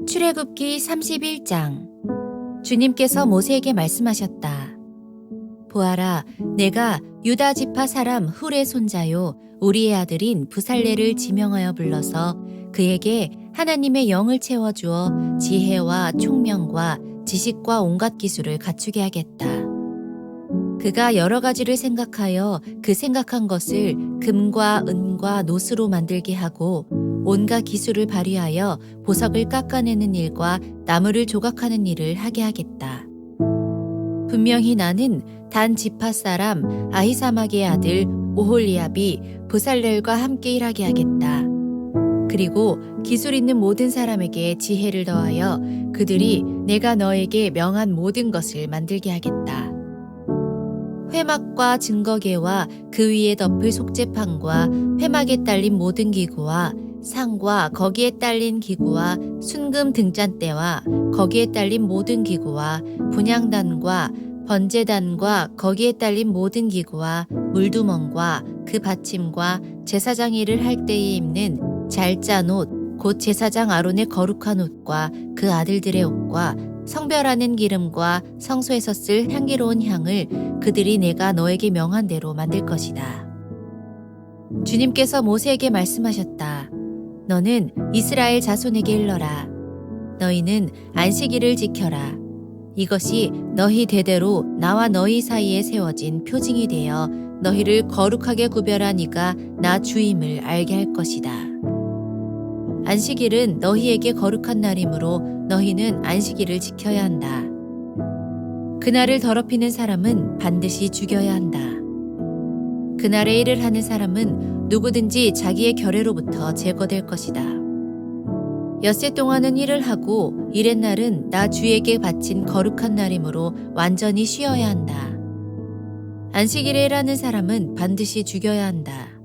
출애굽기 31장. 주님께서 모세에게 말씀하셨다. 보아라, 내가 유다 지파 사람 훌의 손자요 우리의 아들인 부살레를 지명하여 불러서 그에게 하나님의 영을 채워주어 지혜와 총명과 지식과 온갖 기술을 갖추게 하겠다. 그가 여러 가지를 생각하여 그 생각한 것을 금과 은과 노스로 만들게 하고 온갖 기술을 발휘하여 보석을 깎아내는 일과 나무를 조각하는 일을 하게 하겠다. 분명히 나는 단 지파 사람 아히사막의 아들 오홀리압이 부살렐과 함께 일하게 하겠다. 그리고 기술 있는 모든 사람에게 지혜를 더하여 그들이 내가 너에게 명한 모든 것을 만들게 하겠다. 회막과 증거계와 그 위에 덮을 속죄판과 회막에 딸린 모든 기구와 상과 거기에 딸린 기구와 순금 등잔대와 거기에 딸린 모든 기구와 분향단과 번제단과 거기에 딸린 모든 기구와 물두멍과 그 받침과 제사장 일을 할 때에 입는 잘 짠 옷, 곧 제사장 아론의 거룩한 옷과 그 아들들의 옷과 성별하는 기름과 성소에서 쓸 향기로운 향을 그들이 내가 너에게 명한 대로 만들 것이다. 주님께서 모세에게 말씀하셨다. 너는 이스라엘 자손에게 일러라. 너희는 안식일을 지켜라. 이것이 너희 대대로 나와 너희 사이에 세워진 표징이 되어 너희를 거룩하게 구별한 이가 나 주임을 알게 할 것이다. 안식일은 너희에게 거룩한 날이므로 너희는 안식일을 지켜야 한다. 그날을 더럽히는 사람은 반드시 죽여야 한다. 그날에 일을 하는 사람은 누구든지 자기의 결례로부터 제거될 것이다. 엿새 동안은 일을 하고 이렛날은 나 주에게 바친 거룩한 날이므로 완전히 쉬어야 한다. 안식일에 일하는 사람은 반드시 죽여야 한다.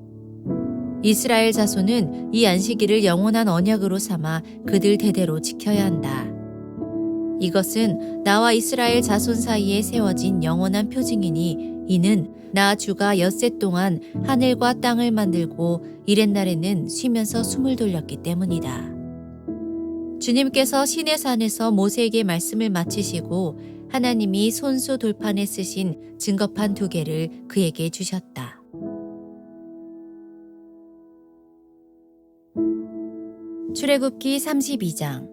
이스라엘 자손은 이 안식일을 영원한 언약으로 삼아 그들 대대로 지켜야 한다. 이것은 나와 이스라엘 자손 사이에 세워진 영원한 표징이니 이는 나 주가 엿새 동안 하늘과 땅을 만들고 이렛날에는 쉬면서 숨을 돌렸기 때문이다. 주님께서 시내산에서 모세에게 말씀을 마치시고 하나님이 손수 돌판에 쓰신 증거판 2개를 그에게 주셨다. 출애굽기 32장.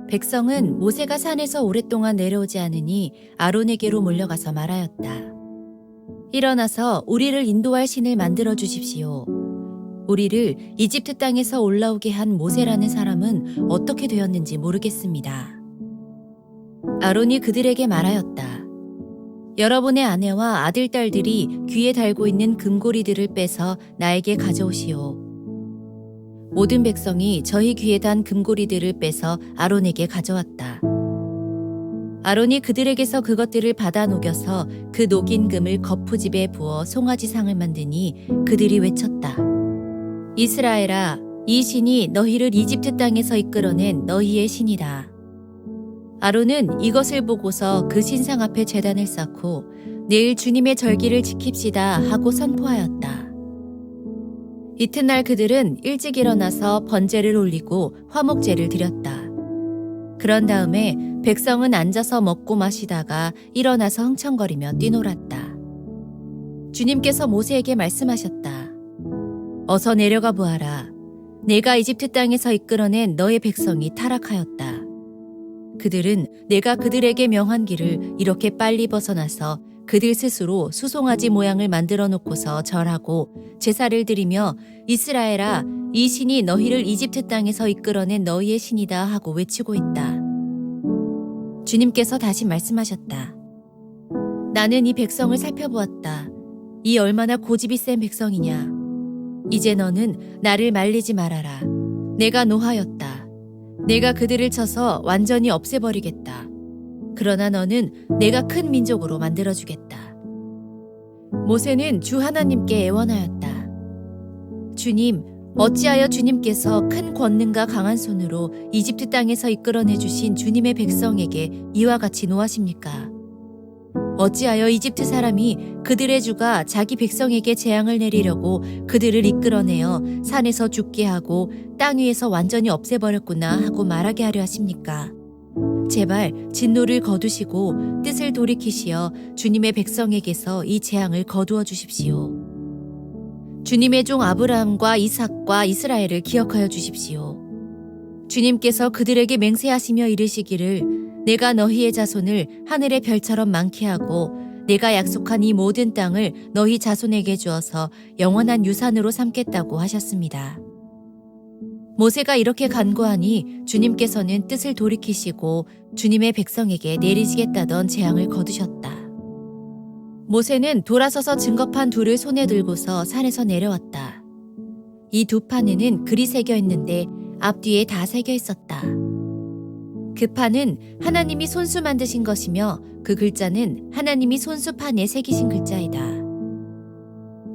백성은 모세가 산에서 오랫동안 내려오지 않으니 아론에게로 몰려가서 말하였다. 일어나서 우리를 인도할 신을 만들어 주십시오. 우리를 이집트 땅에서 올라오게 한 모세라는 사람은 어떻게 되었는지 모르겠습니다. 아론이 그들에게 말하였다. 여러분의 아내와 아들, 딸들이 귀에 달고 있는 금고리들을 빼서 나에게 가져오시오. 모든 백성이 저희 귀에 단 금고리들을 빼서 아론에게 가져왔다. 아론이 그들에게서 그것들을 받아 녹여서 그 녹인 금을 거푸집에 부어 송아지상을 만드니 그들이 외쳤다. 이스라엘아, 이 신이 너희를 이집트 땅에서 이끌어낸 너희의 신이다. 아론은 이것을 보고서 그 신상 앞에 제단을 쌓고 내일 주님의 절기를 지킵시다 하고 선포하였다. 이튿날 그들은 일찍 일어나서 번제를 올리고 화목제를 드렸다. 그런 다음에 백성은 앉아서 먹고 마시다가 일어나서 흥청거리며 뛰놀았다. 주님께서 모세에게 말씀하셨다. 어서 내려가 보아라. 내가 이집트 땅에서 이끌어낸 너의 백성이 타락하였다. 그들은 내가 그들에게 명한 길을 이렇게 빨리 벗어나서 그들 스스로 수송아지 모양을 만들어 놓고서 절하고 제사를 드리며 이스라엘아, 이 신이 너희를 이집트 땅에서 이끌어낸 너희의 신이다 하고 외치고 있다. 주님께서 다시 말씀하셨다. 나는 이 백성을 살펴보았다. 이 얼마나 고집이 센 백성이냐. 이제 너는 나를 말리지 말아라. 내가 노하였다. 내가 그들을 쳐서 완전히 없애버리겠다. 그러나 너는 내가 큰 민족으로 만들어주겠다. 모세는 주 하나님께 애원하였다. 주님, 어찌하여 주님께서 큰 권능과 강한 손으로 이집트 땅에서 이끌어내 주신 주님의 백성에게 이와 같이 노하십니까? 어찌하여 이집트 사람이 그들의 주가 자기 백성에게 재앙을 내리려고 그들을 이끌어내어 산에서 죽게 하고 땅 위에서 완전히 없애버렸구나 하고 말하게 하려 하십니까? 제발 진노를 거두시고 뜻을 돌이키시어 주님의 백성에게서 이 재앙을 거두어 주십시오. 주님의 종 아브라함과 이삭과 이스라엘을 기억하여 주십시오. 주님께서 그들에게 맹세하시며 이르시기를 내가 너희의 자손을 하늘의 별처럼 많게 하고 내가 약속한 이 모든 땅을 너희 자손에게 주어서 영원한 유산으로 삼겠다고 하셨습니다. 모세가 이렇게 간구하니 주님께서는 뜻을 돌이키시고 주님의 백성에게 내리시겠다던 재앙을 거두셨다. 모세는 돌아서서 증거판 둘을 손에 들고서 산에서 내려왔다. 이 두 판에는 글이 새겨 있는데 앞뒤에 다 새겨 있었다. 그 판은 하나님이 손수 만드신 것이며 그 글자는 하나님이 손수판에 새기신 글자이다.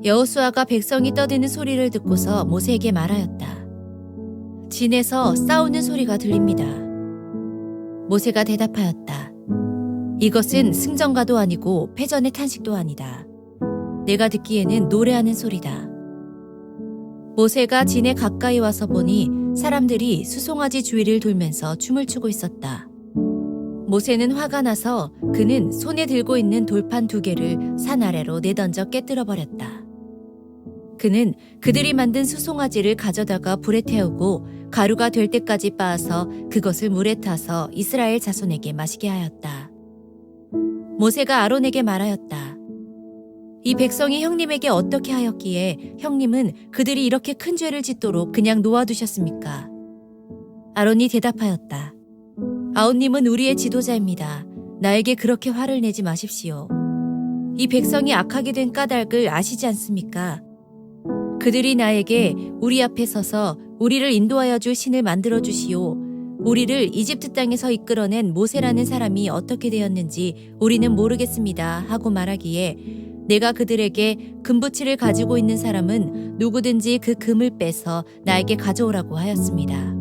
여호수아가 백성이 떠드는 소리를 듣고서 모세에게 말하였다. 진에서 싸우는 소리가 들립니다. 모세가 대답하였다. 이것은 승전가도 아니고 패전의 탄식도 아니다. 내가 듣기에는 노래하는 소리다. 모세가 진에 가까이 와서 보니 사람들이 수송아지 주위를 돌면서 춤을 추고 있었다. 모세는 화가 나서 그는 손에 들고 있는 돌판 2개를 산 아래로 내던져 깨뜨려 버렸다. 그는 그들이 만든 수송아지를 가져다가 불에 태우고 가루가 될 때까지 빻아서 그것을 물에 타서 이스라엘 자손에게 마시게 하였다. 모세가 아론에게 말하였다. 이 백성이 형님에게 어떻게 하였기에 형님은 그들이 이렇게 큰 죄를 짓도록 그냥 놓아두셨습니까? 아론이 대답하였다. 아웃님은 우리의 지도자입니다. 나에게 그렇게 화를 내지 마십시오. 이 백성이 악하게 된 까닭을 아시지 않습니까? 그들이 나에게 우리 앞에 서서 우리를 인도하여 줄 신을 만들어 주시오. 우리를 이집트 땅에서 이끌어낸 모세라는 사람이 어떻게 되었는지 우리는 모르겠습니다 하고 말하기에 내가 그들에게 금부치를 가지고 있는 사람은 누구든지 그 금을 빼서 나에게 가져오라고 하였습니다.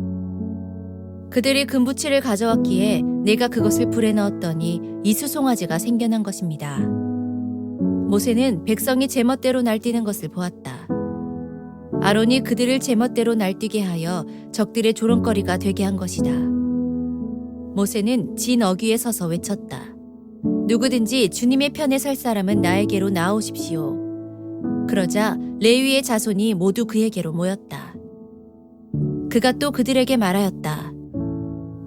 그들이 금부치를 가져왔기에 내가 그것을 불에 넣었더니 이 수송아지가 생겨난 것입니다. 모세는 백성이 제멋대로 날뛰는 것을 보았다. 아론이 그들을 제멋대로 날뛰게 하여 적들의 조롱거리가 되게 한 것이다. 모세는 진 어귀에 서서 외쳤다. 누구든지 주님의 편에 설 사람은 나에게로 나오십시오. 그러자 레위의 자손이 모두 그에게로 모였다. 그가 또 그들에게 말하였다.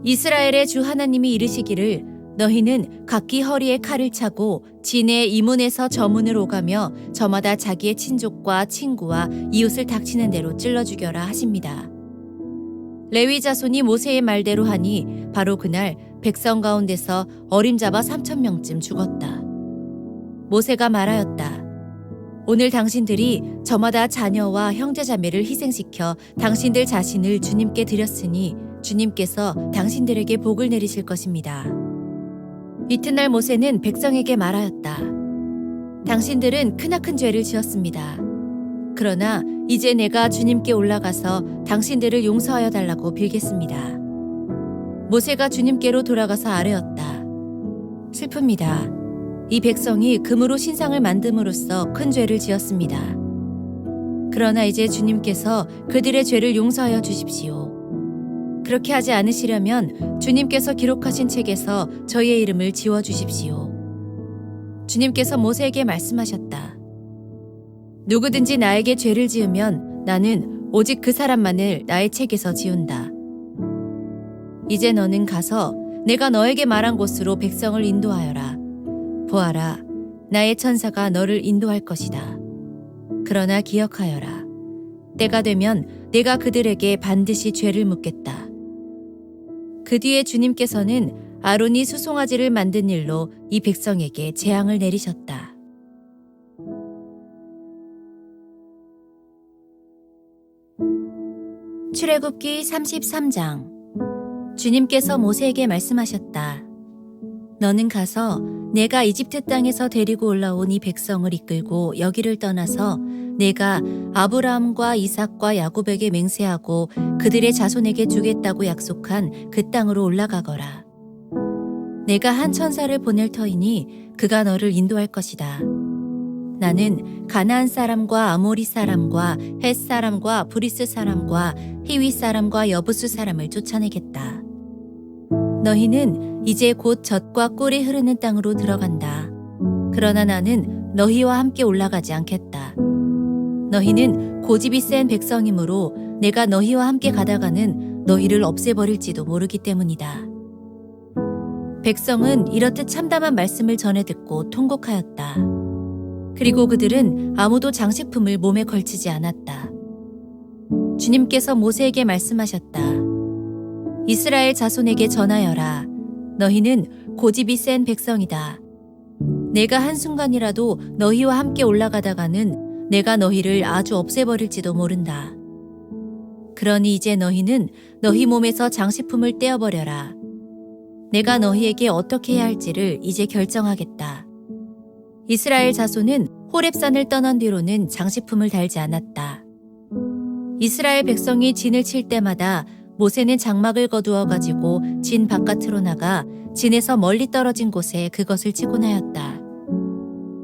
이스라엘의 주 하나님이 이르시기를 너희는 각기 허리에 칼을 차고 진의 이문에서 저문을 오가며 저마다 자기의 친족과 친구와 이웃을 닥치는 대로 찔러 죽여라 하십니다. 레위 자손이 모세의 말대로 하니 바로 그날 백성 가운데서 어림잡아 3,000명쯤 죽었다. 모세가 말하였다. 오늘 당신들이 저마다 자녀와 형제자매를 희생시켜 당신들 자신을 주님께 드렸으니 주님께서 당신들에게 복을 내리실 것입니다. 이튿날 모세는 백성에게 말하였다. 당신들은 크나큰 죄를 지었습니다. 그러나 이제 내가 주님께 올라가서 당신들을 용서하여 달라고 빌겠습니다. 모세가 주님께로 돌아가서 아뢰었다. 슬픕니다. 이 백성이 금으로 신상을 만듦으로써 큰 죄를 지었습니다. 그러나 이제 주님께서 그들의 죄를 용서하여 주십시오. 그렇게 하지 않으시려면 주님께서 기록하신 책에서 저희의 이름을 지워주십시오. 주님께서 모세에게 말씀하셨다. 누구든지 나에게 죄를 지으면 나는 오직 그 사람만을 나의 책에서 지운다. 이제 너는 가서 내가 너에게 말한 곳으로 백성을 인도하여라. 보아라, 나의 천사가 너를 인도할 것이다. 그러나 기억하여라. 때가 되면 내가 그들에게 반드시 죄를 묻겠다. 그 뒤에 주님께서는 아론이 수송아지를 만든 일로 이 백성에게 재앙을 내리셨다. 출애굽기 33장. 주님께서 모세에게 말씀하셨다. 너는 가서 내가 이집트 땅에서 데리고 올라온 이 백성을 이끌고 여기를 떠나서 내가 아브라함과 이삭과 야곱에게 맹세하고 그들의 자손에게 주겠다고 약속한 그 땅으로 올라가거라. 내가 한 천사를 보낼 터이니 그가 너를 인도할 것이다. 나는 가나안 사람과 아모리 사람과 헷 사람과 브리스 사람과 히위 사람과 여부수 사람을 쫓아내겠다. 너희는 이제 곧 젖과 꿀이 흐르는 땅으로 들어간다. 그러나 나는 너희와 함께 올라가지 않겠다. 너희는 고집이 센 백성이므로 내가 너희와 함께 가다가는 너희를 없애버릴지도 모르기 때문이다. 백성은 이렇듯 참담한 말씀을 전해 듣고 통곡하였다. 그리고 그들은 아무도 장식품을 몸에 걸치지 않았다. 주님께서 모세에게 말씀하셨다. 이스라엘 자손에게 전하여라. 너희는 고집이 센 백성이다. 내가 한순간이라도 너희와 함께 올라가다가는 내가 너희를 아주 없애버릴지도 모른다. 그러니 이제 너희는 너희 몸에서 장식품을 떼어버려라. 내가 너희에게 어떻게 해야 할지를 이제 결정하겠다. 이스라엘 자손은 호렙산을 떠난 뒤로는 장식품을 달지 않았다. 이스라엘 백성이 진을 칠 때마다 모세는 장막을 거두어 가지고 진 바깥으로 나가 진에서 멀리 떨어진 곳에 그것을 치곤 하였다.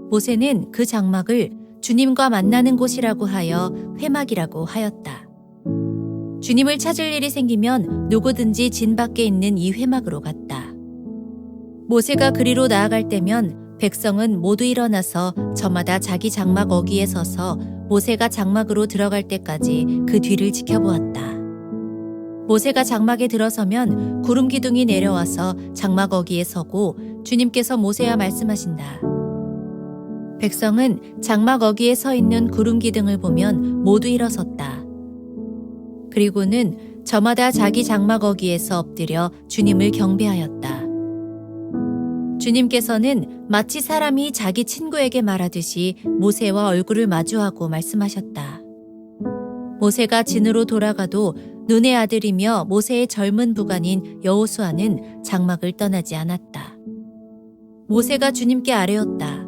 모세는 그 장막을 주님과 만나는 곳이라고 하여 회막이라고 하였다. 주님을 찾을 일이 생기면 누구든지 진 밖에 있는 이 회막으로 갔다. 모세가 그리로 나아갈 때면 백성은 모두 일어나서 저마다 자기 장막 어귀에 서서 모세가 장막으로 들어갈 때까지 그 뒤를 지켜보았다. 모세가 장막에 들어서면 구름 기둥이 내려와서 장막 어귀에 서고 주님께서 모세와 말씀하신다. 백성은 장막 어귀에 서 있는 구름 기둥을 보면 모두 일어섰다. 그리고는 저마다 자기 장막 어귀에서 엎드려 주님을 경배하였다. 주님께서는 마치 사람이 자기 친구에게 말하듯이 모세와 얼굴을 마주하고 말씀하셨다. 모세가 진으로 돌아가도 눈의 아들이며 모세의 젊은 부관인 여호수아는 장막을 떠나지 않았다. 모세가 주님께 아뢰었다.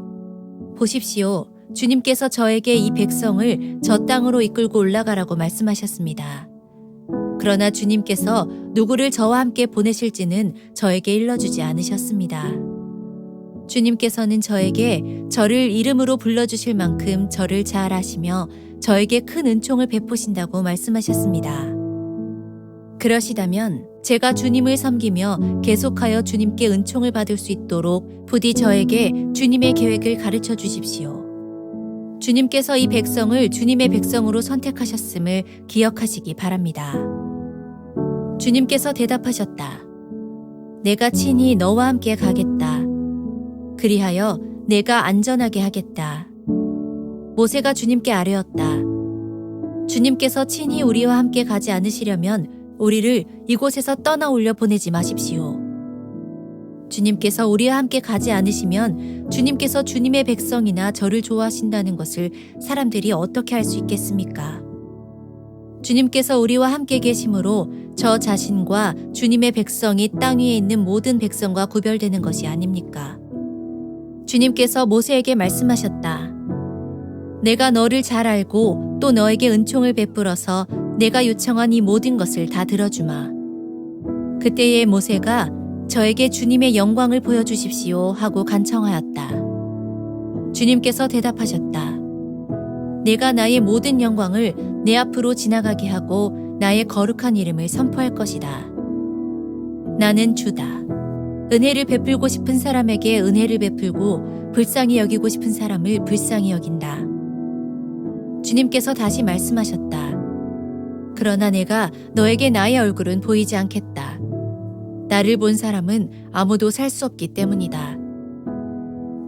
보십시오. 주님께서 저에게 이 백성을 저 땅으로 이끌고 올라가라고 말씀하셨습니다. 그러나 주님께서 누구를 저와 함께 보내실지는 저에게 일러주지 않으셨습니다. 주님께서는 저에게 저를 이름으로 불러주실 만큼 저를 잘 아시며 저에게 큰 은총을 베푸신다고 말씀하셨습니다. 그러시다면 제가 주님을 섬기며 계속하여 주님께 은총을 받을 수 있도록 부디 저에게 주님의 계획을 가르쳐 주십시오. 주님께서 이 백성을 주님의 백성으로 선택하셨음을 기억하시기 바랍니다. 주님께서 대답하셨다. 내가 친히 너와 함께 가겠다. 그리하여 내가 안전하게 하겠다. 모세가 주님께 아뢰었다. 주님께서 친히 우리와 함께 가지 않으시려면 우리를 이곳에서 떠나올려 보내지 마십시오. 주님께서 우리와 함께 가지 않으시면 주님께서 주님의 백성이나 저를 좋아하신다는 것을 사람들이 어떻게 알 수 있겠습니까? 주님께서 우리와 함께 계심으로 저 자신과 주님의 백성이 땅 위에 있는 모든 백성과 구별되는 것이 아닙니까? 주님께서 모세에게 말씀하셨다. 내가 너를 잘 알고 또 너에게 은총을 베풀어서 내가 요청한 이 모든 것을 다 들어주마. 그때에 모세가 저에게 주님의 영광을 보여주십시오 하고 간청하였다. 주님께서 대답하셨다. 내가 나의 모든 영광을 내 앞으로 지나가게 하고 나의 거룩한 이름을 선포할 것이다. 나는 주다. 은혜를 베풀고 싶은 사람에게 은혜를 베풀고 불쌍히 여기고 싶은 사람을 불쌍히 여긴다. 주님께서 다시 말씀하셨다. 그러나 내가 너에게 나의 얼굴은 보이지 않겠다. 나를 본 사람은 아무도 살 수 없기 때문이다.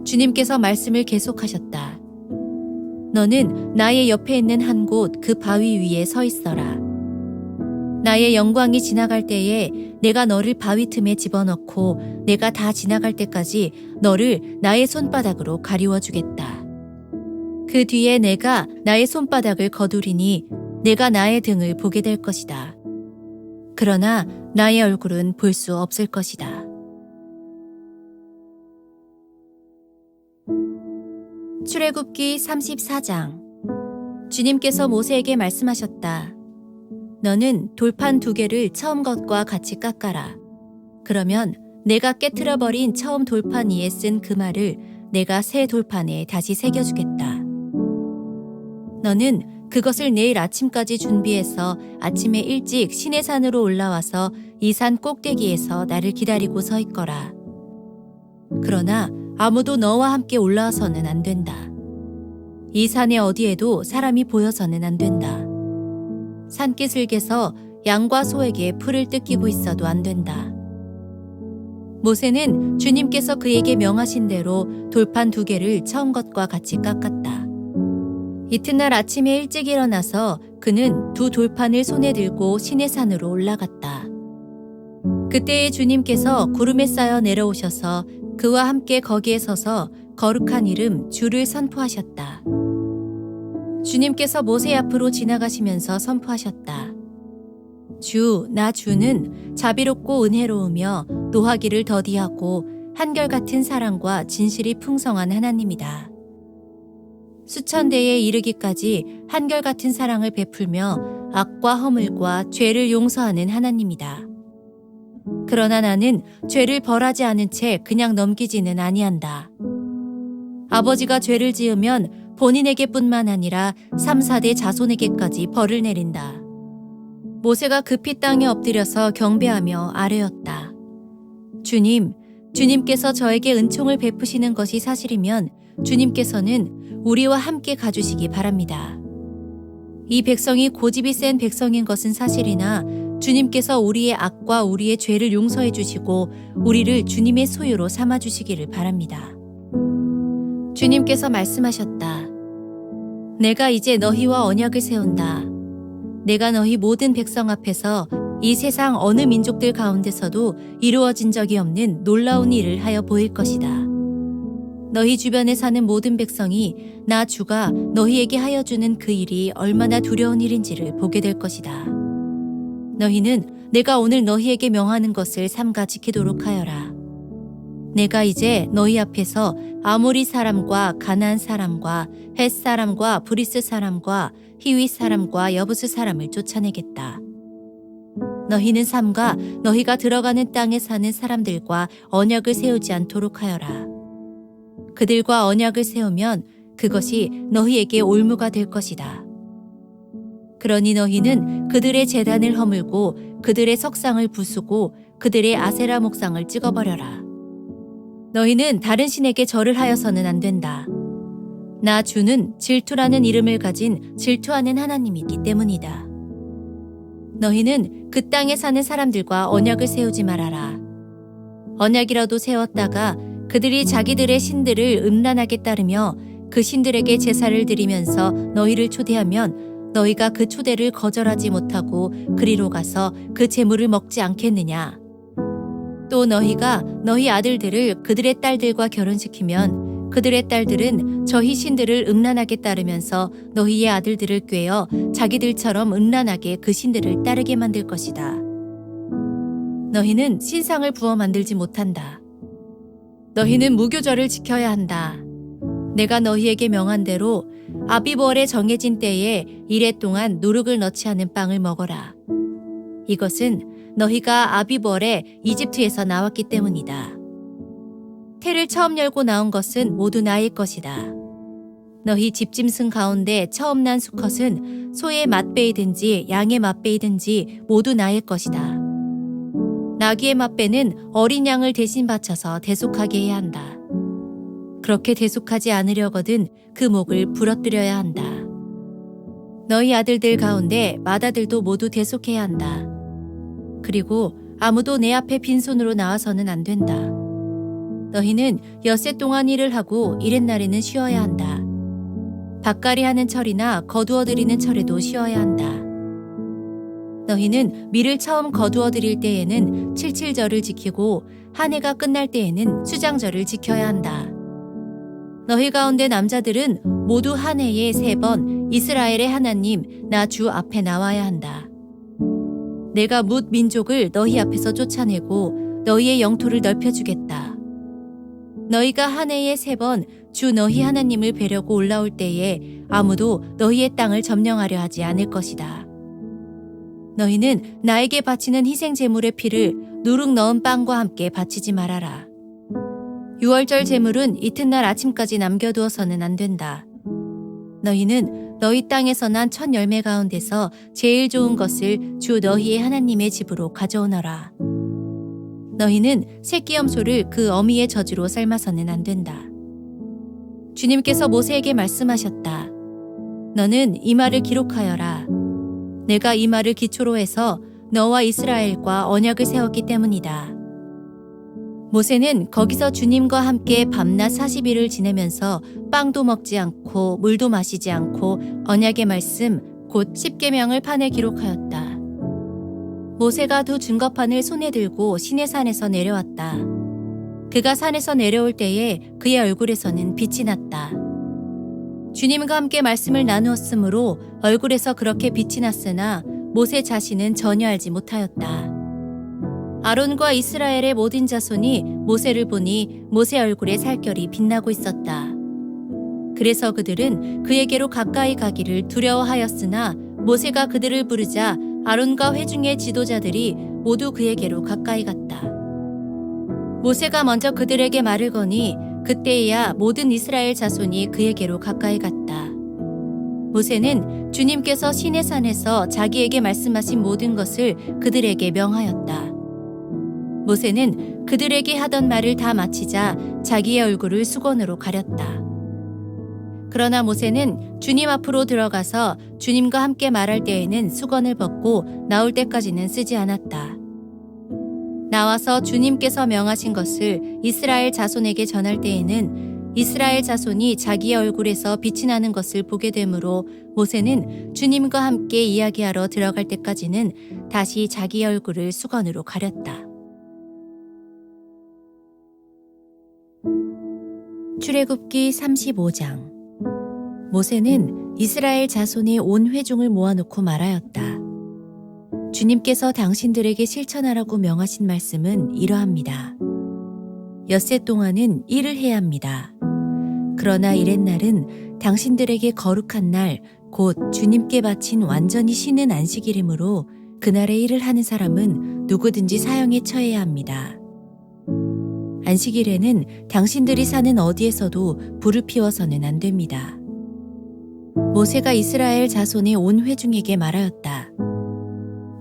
주님께서 말씀을 계속하셨다. 너는 나의 옆에 있는 한 곳 그 바위 위에 서 있어라. 나의 영광이 지나갈 때에 내가 너를 바위 틈에 집어넣고 내가 다 지나갈 때까지 너를 나의 손바닥으로 가리워 주겠다. 그 뒤에 내가 나의 손바닥을 거두리니 내가 나의 등을 보게 될 것이다. 그러나 나의 얼굴은 볼 수 없을 것이다. 출애굽기 34장. 주님께서 모세에게 말씀하셨다. 너는 돌판 2개를 처음 것과 같이 깎아라. 그러면 내가 깨트려버린 처음 돌판 위에 쓴 그 말을 내가 새 돌판에 다시 새겨주겠다. 너는 그것을 내일 아침까지 준비해서 아침에 일찍 시내산으로 올라와서 이 산 꼭대기에서 나를 기다리고 서 있거라. 그러나 아무도 너와 함께 올라와서는 안 된다. 이 산의 어디에도 사람이 보여서는 안 된다. 산기슭에서 양과 소에게 풀을 뜯기고 있어도 안 된다. 모세는 주님께서 그에게 명하신 대로 돌판 2개를 처음 것과 같이 깎았다. 이튿날 아침에 일찍 일어나서 그는 2 돌판을 손에 들고 시내산으로 올라갔다. 그때에 주님께서 구름에 쌓여 내려오셔서 그와 함께 거기에 서서 거룩한 이름 주를 선포하셨다. 주님께서 모세 앞으로 지나가시면서 선포하셨다. 주, 나 주는 자비롭고 은혜로우며 노하기를 더디하고 한결같은 사랑과 진실이 풍성한 하나님이다. 수천 대에 이르기까지 한결같은 사랑을 베풀며 악과 허물과 죄를 용서하는 하나님이다. 그러나 나는 죄를 벌하지 않은 채 그냥 넘기지는 아니한다. 아버지가 죄를 지으면 본인에게뿐만 아니라 3, 4대 자손에게까지 벌을 내린다. 모세가 급히 땅에 엎드려서 경배하며 아뢰었다. 주님께서 저에게 은총을 베푸시는 것이 사실이면 주님께서는 우리와 함께 가주시기 바랍니다. 이 백성이 고집이 센 백성인 것은 사실이나 주님께서 우리의 악과 우리의 죄를 용서해 주시고 우리를 주님의 소유로 삼아 주시기를 바랍니다. 주님께서 말씀하셨다. 내가 이제 너희와 언약을 세운다. 내가 너희 모든 백성 앞에서 이 세상 어느 민족들 가운데서도 이루어진 적이 없는 놀라운 일을 하여 보일 것이다. 너희 주변에 사는 모든 백성이 나 주가 너희에게 하여 주는 그 일이 얼마나 두려운 일인지를 보게 될 것이다. 너희는 내가 오늘 너희에게 명하는 것을 삼가 지키도록 하여라. 내가 이제 너희 앞에서 아모리 사람과 가나안 사람과 헷 사람과 브리스 사람과 히윗 사람과 여부스 사람을 쫓아내겠다. 너희는 삼가 너희가 들어가는 땅에 사는 사람들과 언약을 세우지 않도록 하여라. 그들과 언약을 세우면 그것이 너희에게 올무가 될 것이다. 그러니 너희는 그들의 제단을 허물고 그들의 석상을 부수고 그들의 아세라 목상을 찍어버려라. 너희는 다른 신에게 절을 하여서는 안 된다. 나 주는 질투라는 이름을 가진 질투하는 하나님이기 때문이다. 너희는 그 땅에 사는 사람들과 언약을 세우지 말아라. 언약이라도 세웠다가 그들이 자기들의 신들을 음란하게 따르며 그 신들에게 제사를 드리면서 너희를 초대하면 너희가 그 초대를 거절하지 못하고 그리로 가서 그 제물을 먹지 않겠느냐. 또 너희가 너희 아들들을 그들의 딸들과 결혼시키면 그들의 딸들은 저희 신들을 음란하게 따르면서 너희의 아들들을 꾀어 자기들처럼 음란하게 그 신들을 따르게 만들 것이다. 너희는 신상을 부어 만들지 못한다. 너희는 무교절을 지켜야 한다. 내가 너희에게 명한 대로 아비보월에 정해진 때에 이래 동안 누룩을 넣지 않은 빵을 먹어라. 이것은 너희가 아비보월에 이집트에서 나왔기 때문이다. 태를 처음 열고 나온 것은 모두 나의 것이다. 너희 집짐승 가운데 처음 난 수컷은 소의 맏배이든지 양의 맏배이든지 모두 나의 것이다. 나귀의 맏배는 어린 양을 대신 바쳐서 대속하게 해야 한다. 그렇게 대속하지 않으려거든 그 목을 부러뜨려야 한다. 너희 아들들 가운데 맏아들도 모두 대속해야 한다. 그리고 아무도 내 앞에 빈손으로 나와서는 안 된다. 너희는 엿새 동안 일을 하고 이렛날에는 쉬어야 한다. 밭갈이 하는 철이나 거두어 들이는 철에도 쉬어야 한다. 너희는 밀을 처음 거두어 들일 때에는 칠칠절을 지키고 한 해가 끝날 때에는 수장절을 지켜야 한다. 너희 가운데 남자들은 모두 한 해에 3번 이스라엘의 하나님 나 주 앞에 나와야 한다. 내가 뭇 민족을 너희 앞에서 쫓아내고 너희의 영토를 넓혀주겠다. 너희가 한 해에 3번 주 너희 하나님을 뵈려고 올라올 때에 아무도 너희의 땅을 점령하려 하지 않을 것이다. 너희는 나에게 바치는 희생 제물의 피를 누룩 넣은 빵과 함께 바치지 말아라. 유월절 제물은 이튿날 아침까지 남겨두어서는 안 된다. 너희는 너희 땅에서 난 첫 열매 가운데서 제일 좋은 것을 주 너희의 하나님의 집으로 가져오너라. 너희는 새끼 염소를 그 어미의 젖으로 삶아서는 안 된다. 주님께서 모세에게 말씀하셨다. 너는 이 말을 기록하여라. 내가 이 말을 기초로 해서 너와 이스라엘과 언약을 세웠기 때문이다. 모세는 거기서 주님과 함께 밤낮 40일을 지내면서 빵도 먹지 않고 물도 마시지 않고 언약의 말씀 곧 십계명을 판에 기록하였다. 모세가 두 증거판을 손에 들고 시내산에서 내려왔다. 그가 산에서 내려올 때에 그의 얼굴에서는 빛이 났다. 주님과 함께 말씀을 나누었으므로 얼굴에서 그렇게 빛이 났으나 모세 자신은 전혀 알지 못하였다. 아론과 이스라엘의 모든 자손이 모세를 보니 모세 얼굴에 살결이 빛나고 있었다. 그래서 그들은 그에게로 가까이 가기를 두려워하였으나 모세가 그들을 부르자 아론과 회중의 지도자들이 모두 그에게로 가까이 갔다. 모세가 먼저 그들에게 말을 거니 그때에야 모든 이스라엘 자손이 그에게로 가까이 갔다. 모세는 주님께서 시내산에서 자기에게 말씀하신 모든 것을 그들에게 명하였다. 모세는 그들에게 하던 말을 다 마치자 자기의 얼굴을 수건으로 가렸다. 그러나 모세는 주님 앞으로 들어가서 주님과 함께 말할 때에는 수건을 벗고 나올 때까지는 쓰지 않았다. 나와서 주님께서 명하신 것을 이스라엘 자손에게 전할 때에는 이스라엘 자손이 자기의 얼굴에서 빛이 나는 것을 보게 되므로 모세는 주님과 함께 이야기하러 들어갈 때까지는 다시 자기의 얼굴을 수건으로 가렸다. 출애굽기 35장. 모세는 이스라엘 자손의 온 회중을 모아놓고 말하였다. 주님께서 당신들에게 실천하라고 명하신 말씀은 이러합니다. 엿새 동안은 일을 해야 합니다. 그러나 이렛날은 당신들에게 거룩한 날, 곧 주님께 바친 완전히 쉬는 안식일이므로 그날의 일을 하는 사람은 누구든지 사형에 처해야 합니다. 안식일에는 당신들이 사는 어디에서도 불을 피워서는 안 됩니다. 모세가 이스라엘 자손의 온 회중에게 말하였다.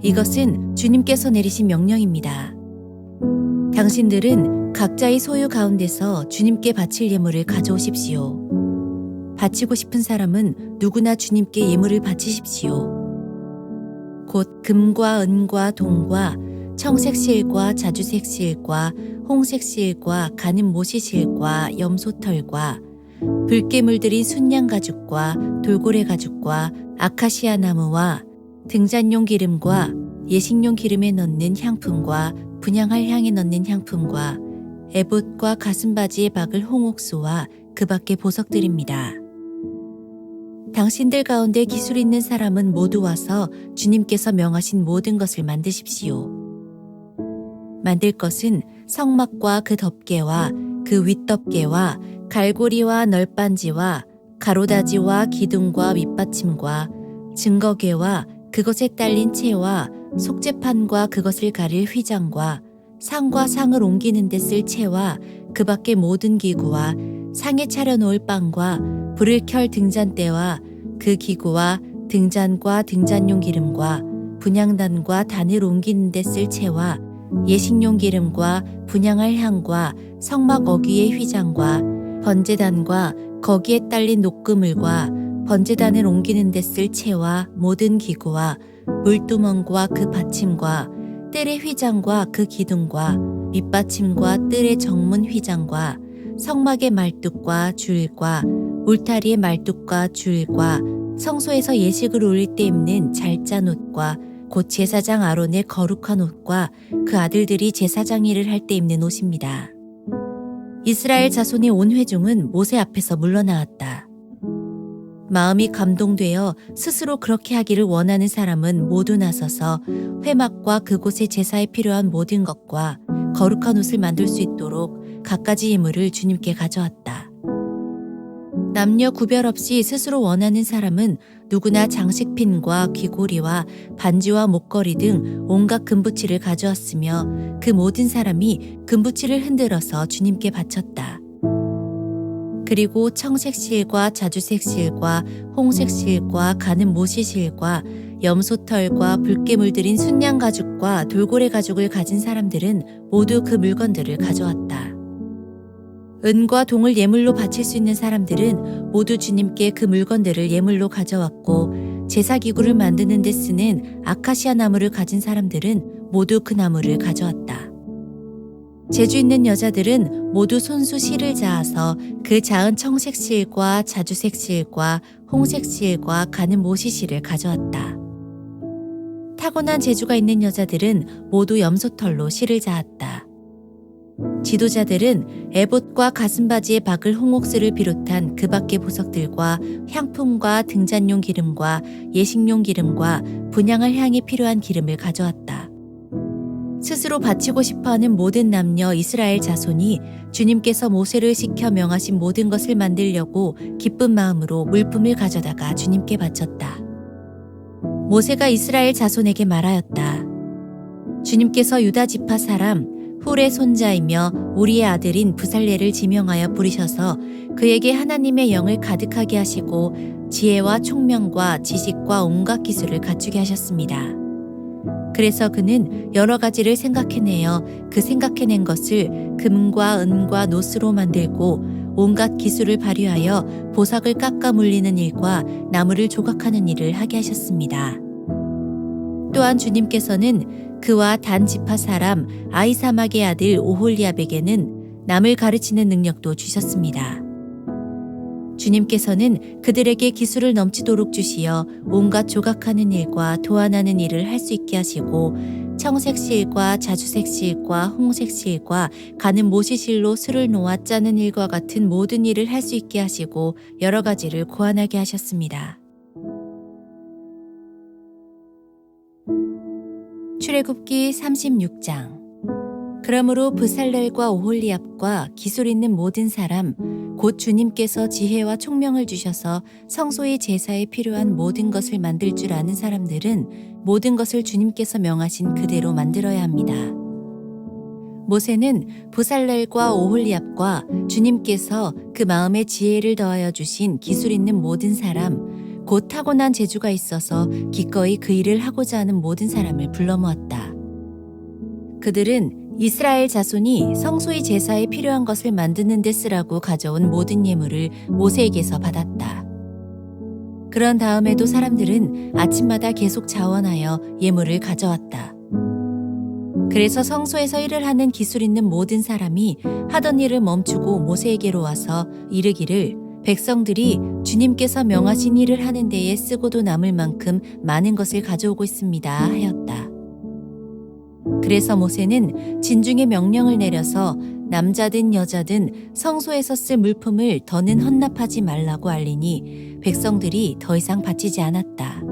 이것은 주님께서 내리신 명령입니다. 당신들은 각자의 소유 가운데서 주님께 바칠 예물을 가져오십시오. 바치고 싶은 사람은 누구나 주님께 예물을 바치십시오. 곧 금과 은과 동과 청색실과 자주색실과 홍색실과 가는 모시실과 염소털과 붉게 물들인 순양 가죽과 돌고래 가죽과 아카시아 나무와 등잔용 기름과 예식용 기름에 넣는 향품과 분향할 향에 넣는 향품과 에봇과 가슴바지에 박을 홍옥수와 그 밖의 보석들입니다. 당신들 가운데 기술 있는 사람은 모두 와서 주님께서 명하신 모든 것을 만드십시오. 만들 것은 성막과 그 덮개와 그 윗덮개와 갈고리와 널빤지와 가로다지와 기둥과 밑받침과 증거개와 그것에 딸린 채와 속재판과 그것을 가릴 휘장과 상과 상을 옮기는 데 쓸 채와 그 밖의 모든 기구와 상에 차려놓을 빵과 불을 켤 등잔대와 그 기구와 등잔과 등잔용 기름과 분향단과 단을 옮기는 데 쓸 채와 예식용 기름과 분향할 향과 성막 어귀의 휘장과 번제단과 거기에 딸린 녹그물과 번제단을 옮기는 데 쓸 채와 모든 기구와 물두멍과 그 받침과 뜰의 휘장과 그 기둥과 밑받침과 뜰의 정문 휘장과 성막의 말뚝과 줄과 울타리의 말뚝과 줄과 성소에서 예식을 올릴 때 입는 잘 짠 옷과 곧 제사장 아론의 거룩한 옷과 그 아들들이 제사장 일을 할 때 입는 옷입니다. 이스라엘 자손의 온 회중은 모세 앞에서 물러나왔다. 마음이 감동되어 스스로 그렇게 하기를 원하는 사람은 모두 나서서 회막과 그곳의 제사에 필요한 모든 것과 거룩한 옷을 만들 수 있도록 갖가지 예물을 주님께 가져왔다. 남녀 구별 없이 스스로 원하는 사람은 누구나 장식핀과 귀고리와 반지와 목걸이 등 온갖 금부치를 가져왔으며 그 모든 사람이 금부치를 흔들어서 주님께 바쳤다. 그리고 청색실과 자주색실과 홍색실과 가는 모시실과 염소털과 붉게 물들인 순양 가죽과 돌고래 가죽을 가진 사람들은 모두 그 물건들을 가져왔다. 은과 동을 예물로 바칠 수 있는 사람들은 모두 주님께 그 물건들을 예물로 가져왔고 제사기구를 만드는 데 쓰는 아카시아 나무를 가진 사람들은 모두 그 나무를 가져왔다. 재주 있는 여자들은 모두 손수 실을 자아서 그 자은 청색 실과 자주색 실과 홍색 실과 가는 모시 실을 가져왔다. 타고난 재주가 있는 여자들은 모두 염소털로 실을 자았다. 지도자들은 에봇과 가슴바지에 박을 홍옥스를 비롯한 그 밖의 보석들과 향품과 등잔용 기름과 예식용 기름과 분향할 향이 필요한 기름을 가져왔다. 스스로 바치고 싶어하는 모든 남녀 이스라엘 자손이 주님께서 모세를 시켜 명하신 모든 것을 만들려고 기쁜 마음으로 물품을 가져다가 주님께 바쳤다. 모세가 이스라엘 자손에게 말하였다. 주님께서 유다 지파 사람 훌의 손자이며 우리의 아들인 부살레를 지명하여 부르셔서 그에게 하나님의 영을 가득하게 하시고 지혜와 총명과 지식과 온갖 기술을 갖추게 하셨습니다. 그래서 그는 여러 가지를 생각해내어 그 생각해낸 것을 금과 은과 노스로 만들고 온갖 기술을 발휘하여 보석을 깎아 물리는 일과 나무를 조각하는 일을 하게 하셨습니다. 또한 주님께서는 그와 단 지파 사람 아이사막의 아들 오홀리압에게는 남을 가르치는 능력도 주셨습니다. 주님께서는 그들에게 기술을 넘치도록 주시어 온갖 조각하는 일과 도안하는 일을 할 수 있게 하시고 청색실과 자주색실과 홍색실과 가는 모시실로 술을 놓아 짜는 일과 같은 모든 일을 할 수 있게 하시고 여러 가지를 고안하게 하셨습니다. 출애굽기 36장. 그러므로 브살렐과 오홀리압과 기술 있는 모든 사람 곧 주님께서 지혜와 총명을 주셔서 성소의 제사에 필요한 모든 것을 만들 줄 아는 사람들은 모든 것을 주님께서 명하신 그대로 만들어야 합니다. 모세는 브살렐과 오홀리압과 주님께서 그 마음에 지혜를 더하여 주신 기술 있는 모든 사람 곧 타고난 재주가 있어서 기꺼이 그 일을 하고자 하는 모든 사람을 불러 모았다. 그들은 이스라엘 자손이 성소의 제사에 필요한 것을 만드는 데 쓰라고 가져온 모든 예물을 모세에게서 받았다. 그런 다음에도 사람들은 아침마다 계속 자원하여 예물을 가져왔다. 그래서 성소에서 일을 하는 기술 있는 모든 사람이 하던 일을 멈추고 모세에게로 와서 이르기를 백성들이 주님께서 명하신 일을 하는 데에 쓰고도 남을 만큼 많은 것을 가져오고 있습니다 하였다. 그래서 모세는 진중의 명령을 내려서 남자든 여자든 성소에서 쓸 물품을 더는 헌납하지 말라고 알리니 백성들이 더 이상 바치지 않았다.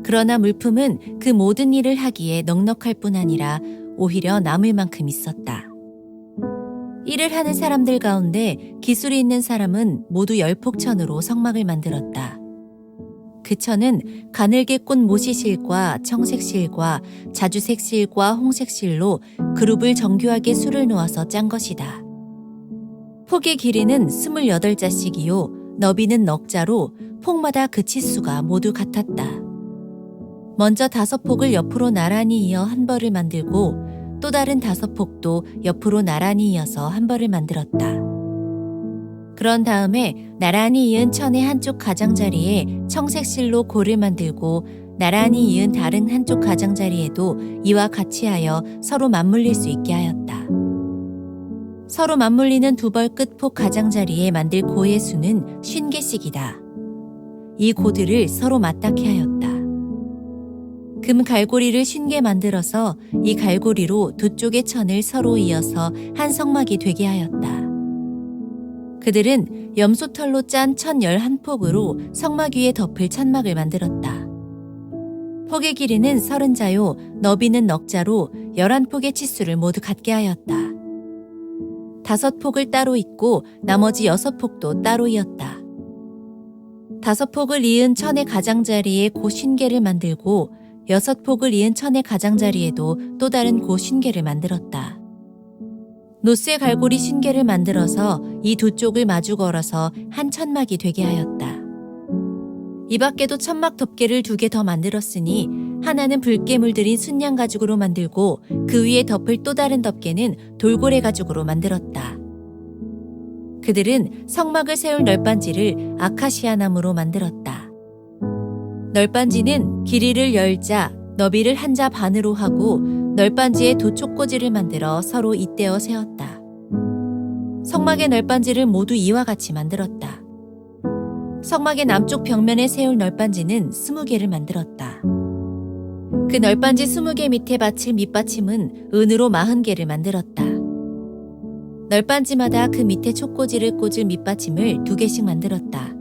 그러나 물품은 그 모든 일을 하기에 넉넉할 뿐 아니라 오히려 남을 만큼 있었다. 일을 하는 사람들 가운데 기술이 있는 사람은 모두 10폭천으로 성막을 만들었다. 그 천은 가늘게 꼰 모시실과 청색실과 자주색실과 홍색실로 그룹을 정교하게 수를 놓아서 짠 것이다. 폭의 길이는 28자씩이요 너비는 넉자로 폭마다 그 치수가 모두 같았다. 먼저 5폭을 옆으로 나란히 이어 한 벌을 만들고 또 다른 5폭도 옆으로 나란히 이어서 한 벌을 만들었다. 그런 다음에 나란히 이은 천의 한쪽 가장자리에 청색실로 골을 만들고 나란히 이은 다른 한쪽 가장자리에도 이와 같이 하여 서로 맞물릴 수 있게 하였다. 서로 맞물리는 2벌 끝폭 가장자리에 만들 고의 수는 50개씩이다. 이 고들을 서로 맞닿게 하였다. 금 갈고리를 50개 만들어서 이 갈고리로 두 쪽의 천을 서로 이어서 한 성막이 되게 하였다. 그들은 염소털로 짠 천 11폭으로 성막 위에 덮을 천막을 만들었다. 폭의 길이는 30자요 너비는 넉자로 11폭의 치수를 모두 같게 하였다. 5폭을 따로 잇고 나머지 6폭도 따로 이었다. 5폭을 이은 천의 가장자리에 고신계를 만들고 6폭을 이은 천의 가장자리에도 또 다른 고신계를 만들었다. 노쇠 갈고리 신계를 만들어서 이 두 쪽을 마주 걸어서 한 천막이 되게 하였다. 이 밖에도 천막 덮개를 2개 더 만들었으니 하나는 붉게 물들인 순양 가죽으로 만들고 그 위에 덮을 또 다른 덮개는 돌고래 가죽으로 만들었다. 그들은 성막을 세울 널빤지를 아카시아 나무로 만들었다. 널빤지는 길이를 10자, 너비를 1자 반으로 하고 널빤지에 도촉꽂이를 만들어 서로 잇대어 세웠다. 성막의 널빤지를 모두 이와 같이 만들었다. 성막의 남쪽 벽면에 세울 널빤지는 20개를 만들었다. 그 널빤지 20개 밑에 받칠 밑받침은 은으로 40개를 만들었다. 널빤지마다 그 밑에 촉꽂이를 꽂을 밑받침을 2개씩 만들었다.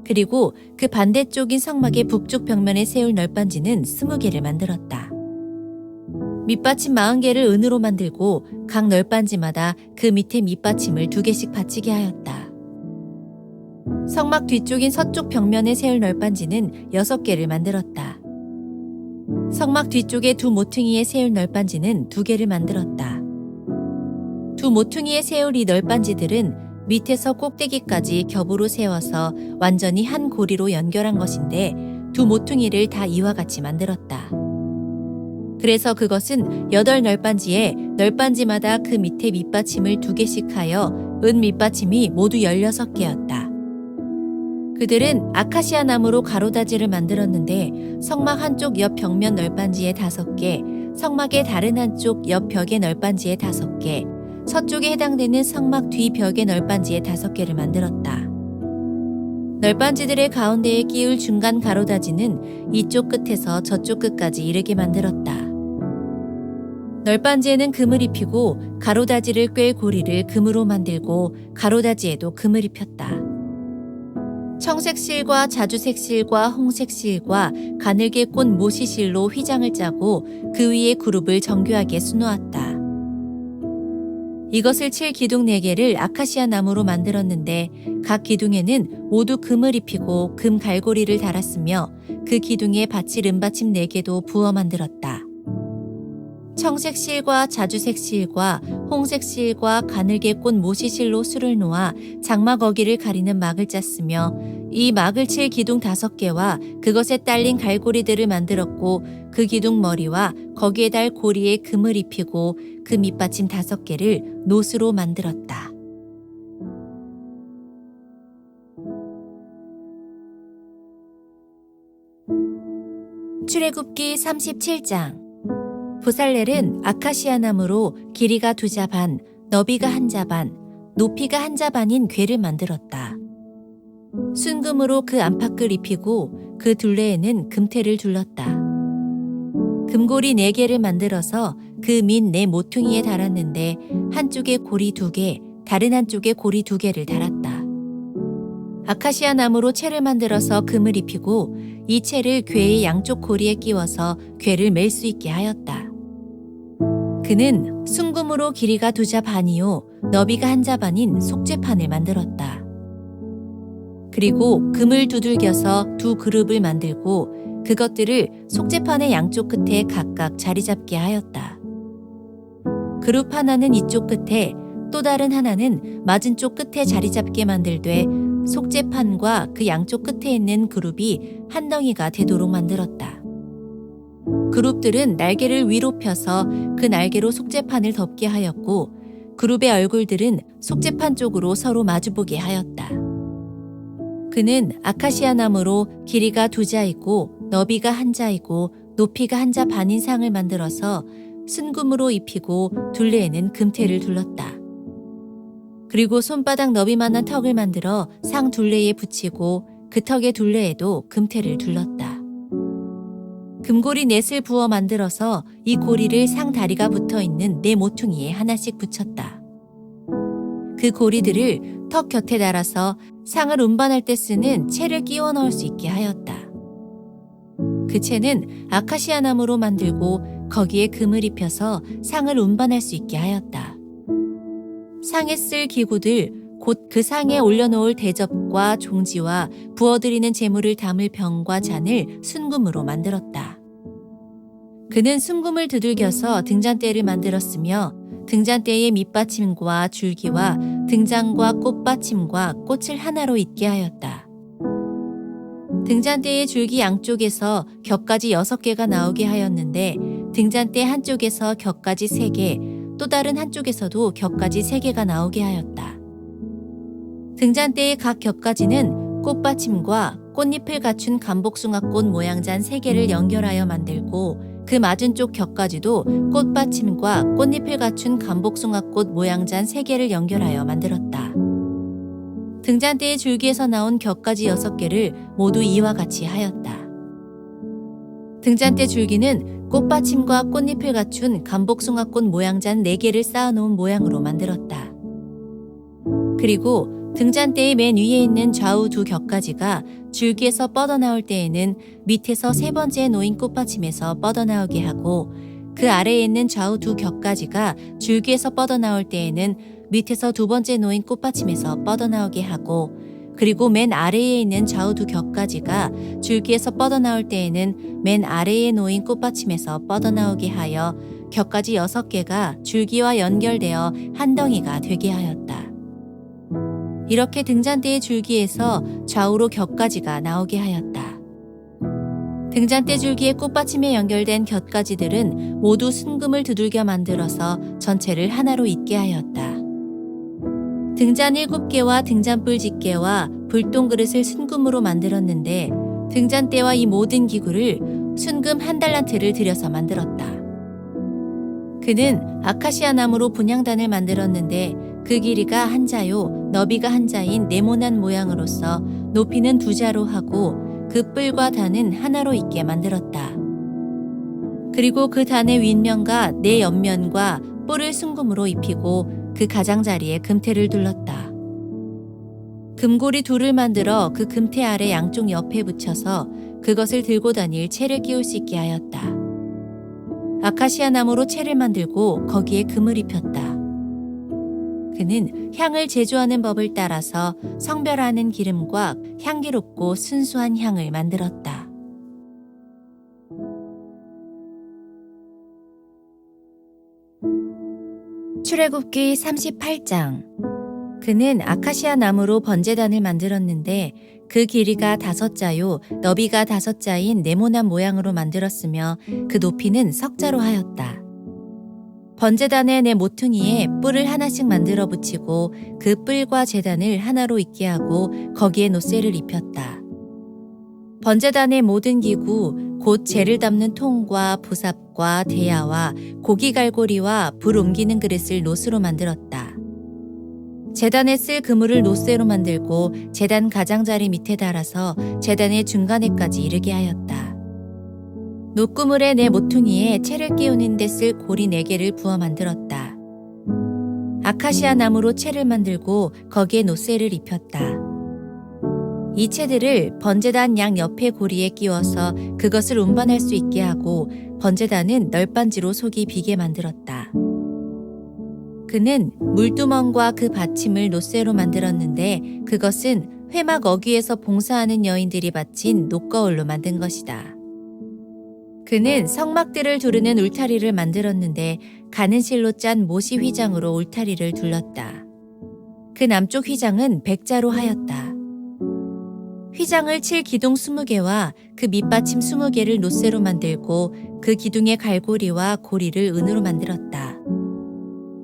그리고 그 반대쪽인 성막의 북쪽 벽면에 세울 널빤지는 20개를 만들었다. 밑받침 40개를 은으로 만들고 각 널빤지마다 그 밑에 밑받침을 2개씩 받치게 하였다. 성막 뒤쪽인 서쪽 벽면에 세울 널빤지는 6개를 만들었다. 성막 뒤쪽에 두 모퉁이에 세울 널빤지는 2개를 만들었다. 두 모퉁이에 세울 이 널빤지들은 밑에서 꼭대기까지 겹으로 세워서 완전히 한 고리로 연결한 것인데 두 모퉁이를 다 이와 같이 만들었다. 그래서 그것은 8널빤지에 널빤지마다 그 밑에 밑받침을 2개씩 하여 은 밑받침이 모두 16개였다. 그들은 아카시아 나무로 가로다지를 만들었는데 성막 한쪽 옆 벽면 널빤지에 5개, 성막의 다른 한쪽 옆 벽의 널빤지에 5개, 서쪽에 해당되는 성막 뒤 벽의 널빤지에 5개를 만들었다. 널빤지들의 가운데에 끼울 중간 가로다지는 이쪽 끝에서 저쪽 끝까지 이르게 만들었다. 널빤지에는 금을 입히고 가로다지를 꿰 고리를 금으로 만들고 가로다지에도 금을 입혔다. 청색 실과 자주색 실과 홍색 실과 가늘게 꽂 모시실로 휘장을 짜고 그 위에 그룹을 정교하게 수놓았다. 이것을 칠 기둥 4개를 아카시아 나무로 만들었는데 각 기둥에는 모두 금을 입히고 금 갈고리를 달았으며 그 기둥에 받칠 은받침 4개도 부어 만들었다. 청색 실과 자주색 실과 홍색 실과 가늘게 꽂 모시실로 술을 놓아 장막 어기를 가리는 막을 짰으며 이 막을 칠 기둥 5개와 그것에 딸린 갈고리들을 만들었고 그 기둥 머리와 거기에 달 고리에 금을 입히고 그 밑받침 5개를 노스로 만들었다. 출애굽기 37장. 보살렐은 아카시아 나무로 길이가 2자 반, 너비가 1자 반, 높이가 1자 반인 궤를 만들었다. 순금으로 그 안팎을 입히고 그 둘레에는 금테를 둘렀다. 금고리 4개를 만들어서 그 밑 4 모퉁이에 달았는데 한쪽에 고리 2개, 다른 한쪽에 고리 2개를 달았다. 아카시아 나무로 채를 만들어서 금을 입히고 이 채를 궤의 양쪽 고리에 끼워서 궤를 맬 수 있게 하였다. 그는 순금으로 길이가 2자 반이요 너비가 1자 반인 속죄판을 만들었다. 그리고 금을 두들겨서 2 그룹을 만들고 그것들을 속죄판의 양쪽 끝에 각각 자리 잡게 하였다. 그룹 하나는 이쪽 끝에 또 다른 하나는 맞은 쪽 끝에 자리 잡게 만들되 속죄판과 그 양쪽 끝에 있는 그룹이 한 덩이가 되도록 만들었다. 그룹들은 날개를 위로 펴서 그 날개로 속죄판을 덮게 하였고 그룹의 얼굴들은 속죄판 쪽으로 서로 마주보게 하였다. 그는 아카시아 나무로 길이가 2자이고 너비가 1자이고 높이가 1자 반인 상을 만들어서 순금으로 입히고 둘레에는 금테를 둘렀다. 그리고 손바닥 너비만한 턱을 만들어 상 둘레에 붙이고 그 턱의 둘레에도 금테를 둘렀다. 금고리 넷을 부어 만들어서 이 고리를 상 다리가 붙어있는 4 모퉁이에 하나씩 붙였다. 그 고리들을 턱 곁에 달아서 상을 운반할 때 쓰는 채를 끼워 넣을 수 있게 하였다. 그 채는 아카시아 나무로 만들고 거기에 금을 입혀서 상을 운반할 수 있게 하였다. 상에 쓸 기구들, 곧 그 상에 올려놓을 대접과 종지와 부어드리는 제물을 담을 병과 잔을 순금으로 만들었다. 그는 순금을 두들겨서 등잔대를 만들었으며 등잔대의 밑받침과 줄기와 등잔과 꽃받침과 꽃을 하나로 잇게 하였다. 등잔대의 줄기 양쪽에서 격까지 6개가 나오게 하였는데 등잔대 한쪽에서 격까지 3개, 또 다른 한쪽에서도 격까지 3개가 나오게 하였다. 등잔대의 각 격까지는 꽃받침과 꽃잎을 갖춘 감복숭아꽃 모양잔 3개를 연결하여 만들고 그 맞은쪽 격까지도 꽃받침과 꽃잎을 갖춘 감복숭아꽃 모양잔 3개를 연결하여 만들었다. 등잔대의 줄기에서 나온 격까지 6개를 모두 이와 같이 하였다. 등잔대 줄기는 꽃받침과 꽃잎을 갖춘 감복숭아꽃 모양잔 4개를 쌓아놓은 모양으로 만들었다. 그리고 등잔대의 맨 위에 있는 좌우 두 격까지가 줄기에서 뻗어나올 때에는 밑에서 3번째 놓인 꽃받침에서 뻗어나오게 하고 그 아래에 있는 좌우 두 격까지가 줄기에서 뻗어나올 때에는 밑에서 2번째 놓인 꽃받침에서 뻗어나오게 하고 그리고 맨 아래에 있는 좌우 두 격까지가 줄기에서 뻗어나올 때에는 맨 아래에 놓인 꽃받침에서 뻗어나오게 하여 격까지 6개가 줄기와 연결되어 한 덩이가 되게 하였다. 이렇게 등잔대의 줄기에서 좌우로 격까지가 나오게 하였다. 등잔대 줄기의 꽃받침에 연결된 곁가지들은 모두 순금을 두들겨 만들어서 전체를 하나로 잇게 하였다. 등잔 7개와 등잔불 집게와 불똥그릇을 순금으로 만들었는데 등잔대와 이 모든 기구를 순금 1달란트를 들여서 만들었다. 그는 아카시아 나무로 분향단을 만들었는데 그 길이가 1자요 너비가 1자인 네모난 모양으로서 높이는 2자로 하고 그 뿔과 단은 하나로 있게 만들었다. 그리고 그 단의 윗면과 네 옆면과 뿔을 순금으로 입히고 그 가장자리에 금태를 둘렀다. 금고리 2를 만들어 그 금태 아래 양쪽 옆에 붙여서 그것을 들고 다닐 채를 끼울 수 있게 하였다. 아카시아 나무로 채를 만들고 거기에 금을 입혔다. 그는 향을 제조하는 법을 따라서 성별하는 기름과 향기롭고 순수한 향을 만들었다. 출애굽기 38장. 그는 아카시아 나무로 번제단을 만들었는데 그 길이가 5자요 너비가 5자인 네모난 모양으로 만들었으며 그 높이는 석자로 하였다. 번제단의 네 모퉁이에 뿔을 하나씩 만들어 붙이고 그 뿔과 제단을 하나로 있게 하고 거기에 놋쇠를 입혔다. 번제단의 모든 기구 곧 재를 담는 통과 부삽과 대야와 고기 갈고리와 불 옮기는 그릇을 놋으로 만들었다. 제단에 쓸 그물을 놋쇠로 만들고 제단 가장자리 밑에 달아서 제단의 중간에까지 이르게 하였다. 놋그물의 네 모퉁이에 채를 끼우는 데 쓸 고리 4개를 부어 만들었다. 아카시아 나무로 채를 만들고 거기에 놋쇠를 입혔다. 이 채들을 번제단 양 옆에 고리에 끼워서 그것을 운반할 수 있게 하고 번제단은 널빤지로 속이 비게 만들었다. 그는 물두멍과 그 받침을 놋쇠로 만들었는데 그것은 회막 어귀에서 봉사하는 여인들이 바친 놋거울로 만든 것이다. 그는 성막들을 두르는 울타리를 만들었는데 가는 실로 짠 모시 휘장으로 울타리를 둘렀다. 그 남쪽 휘장은 백자로 하였다. 휘장을 칠 기둥 20개와 그 밑받침 20개를 놋쇠로 만들고 그 기둥의 갈고리와 고리를 은으로 만들었다.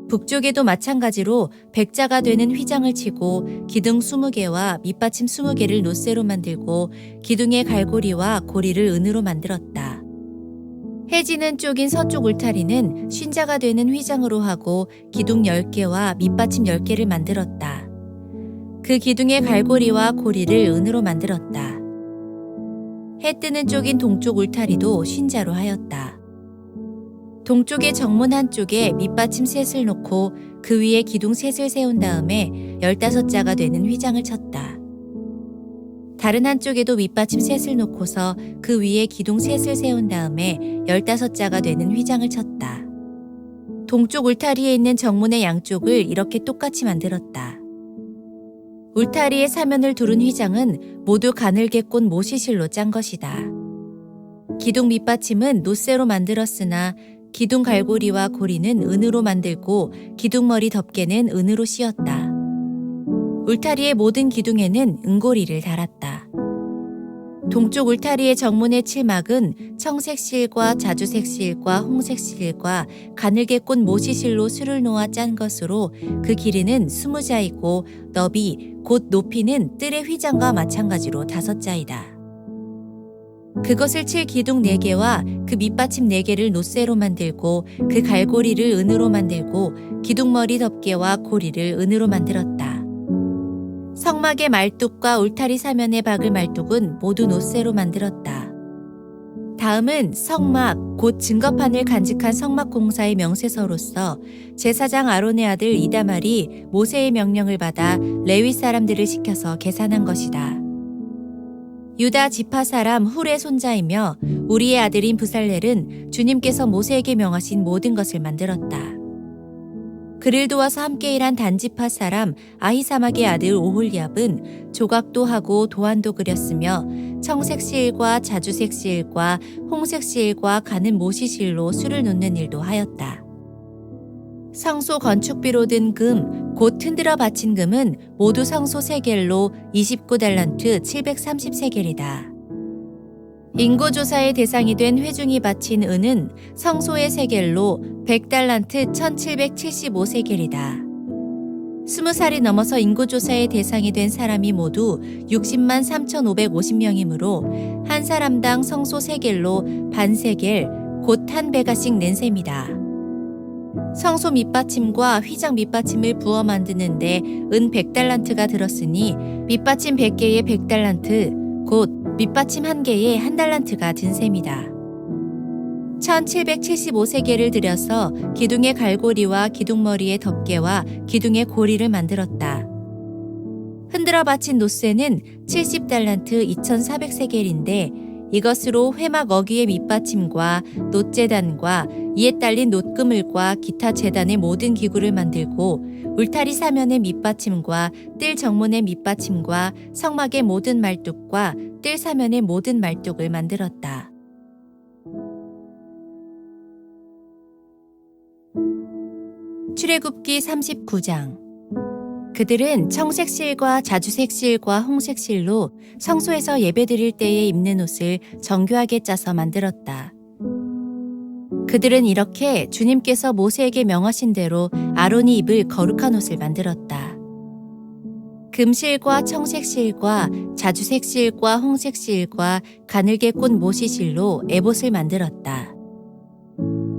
북쪽에도 마찬가지로 백자가 되는 휘장을 치고 기둥 20개와 밑받침 20개를 놋쇠로 만들고 기둥의 갈고리와 고리를 은으로 만들었다. 해지는 쪽인 서쪽 울타리는 쉰자가 되는 휘장으로 하고 기둥 10개와 밑받침 10개를 만들었다. 그 기둥의 갈고리와 고리를 은으로 만들었다. 해 뜨는 쪽인 동쪽 울타리도 쉰자로 하였다. 동쪽의 정문 한쪽에 밑받침 셋을 놓고 그 위에 기둥 셋을 세운 다음에 15자가 되는 휘장을 쳤다. 다른 한쪽에도 밑받침 셋을 놓고서 그 위에 기둥 셋을 세운 다음에 15자가 되는 휘장을 쳤다. 동쪽 울타리에 있는 정문의 양쪽을 이렇게 똑같이 만들었다. 울타리의 사면을 두른 휘장은 모두 가늘게 꼰 모시실로 짠 것이다. 기둥 밑받침은 노쇠로 만들었으나 기둥 갈고리와 고리는 은으로 만들고 기둥머리 덮개는 은으로 씌었다. 울타리의 모든 기둥에는 은고리를 달았다. 동쪽 울타리의 정문의 칠막은 청색 실과 자주색 실과 홍색 실과 가늘게 꼰 모시실로 술을 놓아 짠 것으로 그 길이는 20자이고 너비 곧 높이는 뜰의 휘장과 마찬가지로 5자이다. 그것을 칠 기둥 4개와 그 밑받침 4개를 노쇠로 만들고 그 갈고리를 은으로 만들고 기둥머리 덮개와 고리를 은으로 만들었다. 성막의 말뚝과 울타리 사면에 박을 말뚝은 모두 노쇠로 만들었다. 다음은 성막, 곧 증거판을 간직한 성막 공사의 명세서로서 제사장 아론의 아들 이다말이 모세의 명령을 받아 레위 사람들을 시켜서 계산한 것이다. 유다 지파 사람 훌의 손자이며 우리의 아들인 부살렐은 주님께서 모세에게 명하신 모든 것을 만들었다. 그를 도와서 함께 일한 단지파 사람 아히사막의 아들 오홀리압은 조각도 하고 도안도 그렸으며 청색 실과 자주색 실과 홍색 실과 가는 모시실로 술을 놓는 일도 하였다. 성소 건축비로 든 금, 곧 흔들어 바친 금은 모두 성소 세겔로 29달란트 730세겔이다. 인고조사의 대상이 된 회중이 바친 은은 성소의 세겔로 100달란트 1775세겔이다. 20살이 넘어서 인고조사의 대상이 된 사람이 모두 60만 3,550명이므로 한 사람당 성소 세겔로 반세겔, 곧 한 베가씩 낸 셈이다. 성소 밑받침과 휘장 밑받침을 부어 만드는데 은 100달란트가 들었으니 밑받침 100개에 100달란트, 곧 밑받침 1개에 1달란트가 든 셈이다. 1775세겔을 들여서 기둥의 갈고리와 기둥머리의 덮개와 기둥의 고리를 만들었다. 흔들어 바친 노쇠는 70달란트 2400세겔인데 이것으로 회막 어귀의 밑받침과 놋재단과 이에 딸린 놋그물과 기타 재단의 모든 기구를 만들고 울타리 사면의 밑받침과 뜰 정문의 밑받침과 성막의 모든 말뚝과 뜰 사면의 모든 말뚝을 만들었다. 출애굽기 39장. 그들은 청색 실과 자주색 실과 홍색 실로 성소에서 예배드릴 때에 입는 옷을 정교하게 짜서 만들었다. 그들은 이렇게 주님께서 모세에게 명하신 대로 아론이 입을 거룩한 옷을 만들었다. 금실과 청색실과 자주색실과 홍색실과 가늘게 꼰 모시실로 에봇을 만들었다.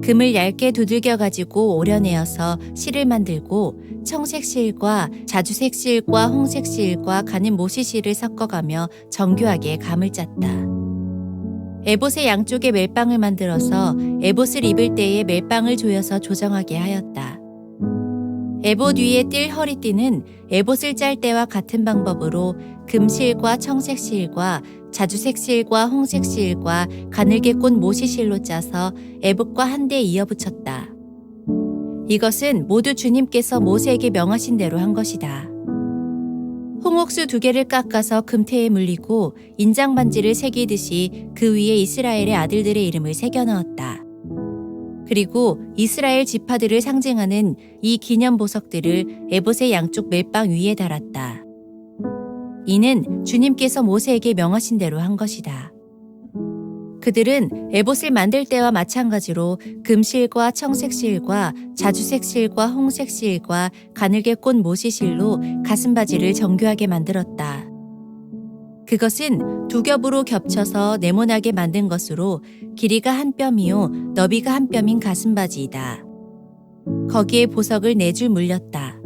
금을 얇게 두들겨 가지고 오려내어서 실을 만들고 청색실과 자주색실과 홍색실과 가는 모시실을 섞어가며 정교하게 감을 짰다. 에봇의 양쪽에 멜빵을 만들어서 에봇을 입을 때에 멜빵을 조여서 조정하게 하였다. 에봇 위에 띌 허리띠는 에봇을 짤 때와 같은 방법으로 금실과 청색실과 자주색실과 홍색실과 가늘게 꼰 모시실로 짜서 에봇과 한데 이어붙였다. 이것은 모두 주님께서 모세에게 명하신 대로 한 것이다. 홍옥수 2개를 깎아서 금태에 물리고 인장반지를 새기듯이 그 위에 이스라엘의 아들들의 이름을 새겨 넣었다. 그리고 이스라엘 지파들을 상징하는 이 기념 보석들을 에봇의 양쪽 멜빵 위에 달았다. 이는 주님께서 모세에게 명하신 대로 한 것이다. 그들은 에봇을 만들 때와 마찬가지로 금실과 청색실과 자주색실과 홍색실과 가늘게 꼰 모시실로 가슴바지를 정교하게 만들었다. 그것은 2겹으로 겹쳐서 네모나게 만든 것으로 길이가 1뼘이요 너비가 1뼘인 가슴바지이다. 거기에 보석을 4줄 물렸다.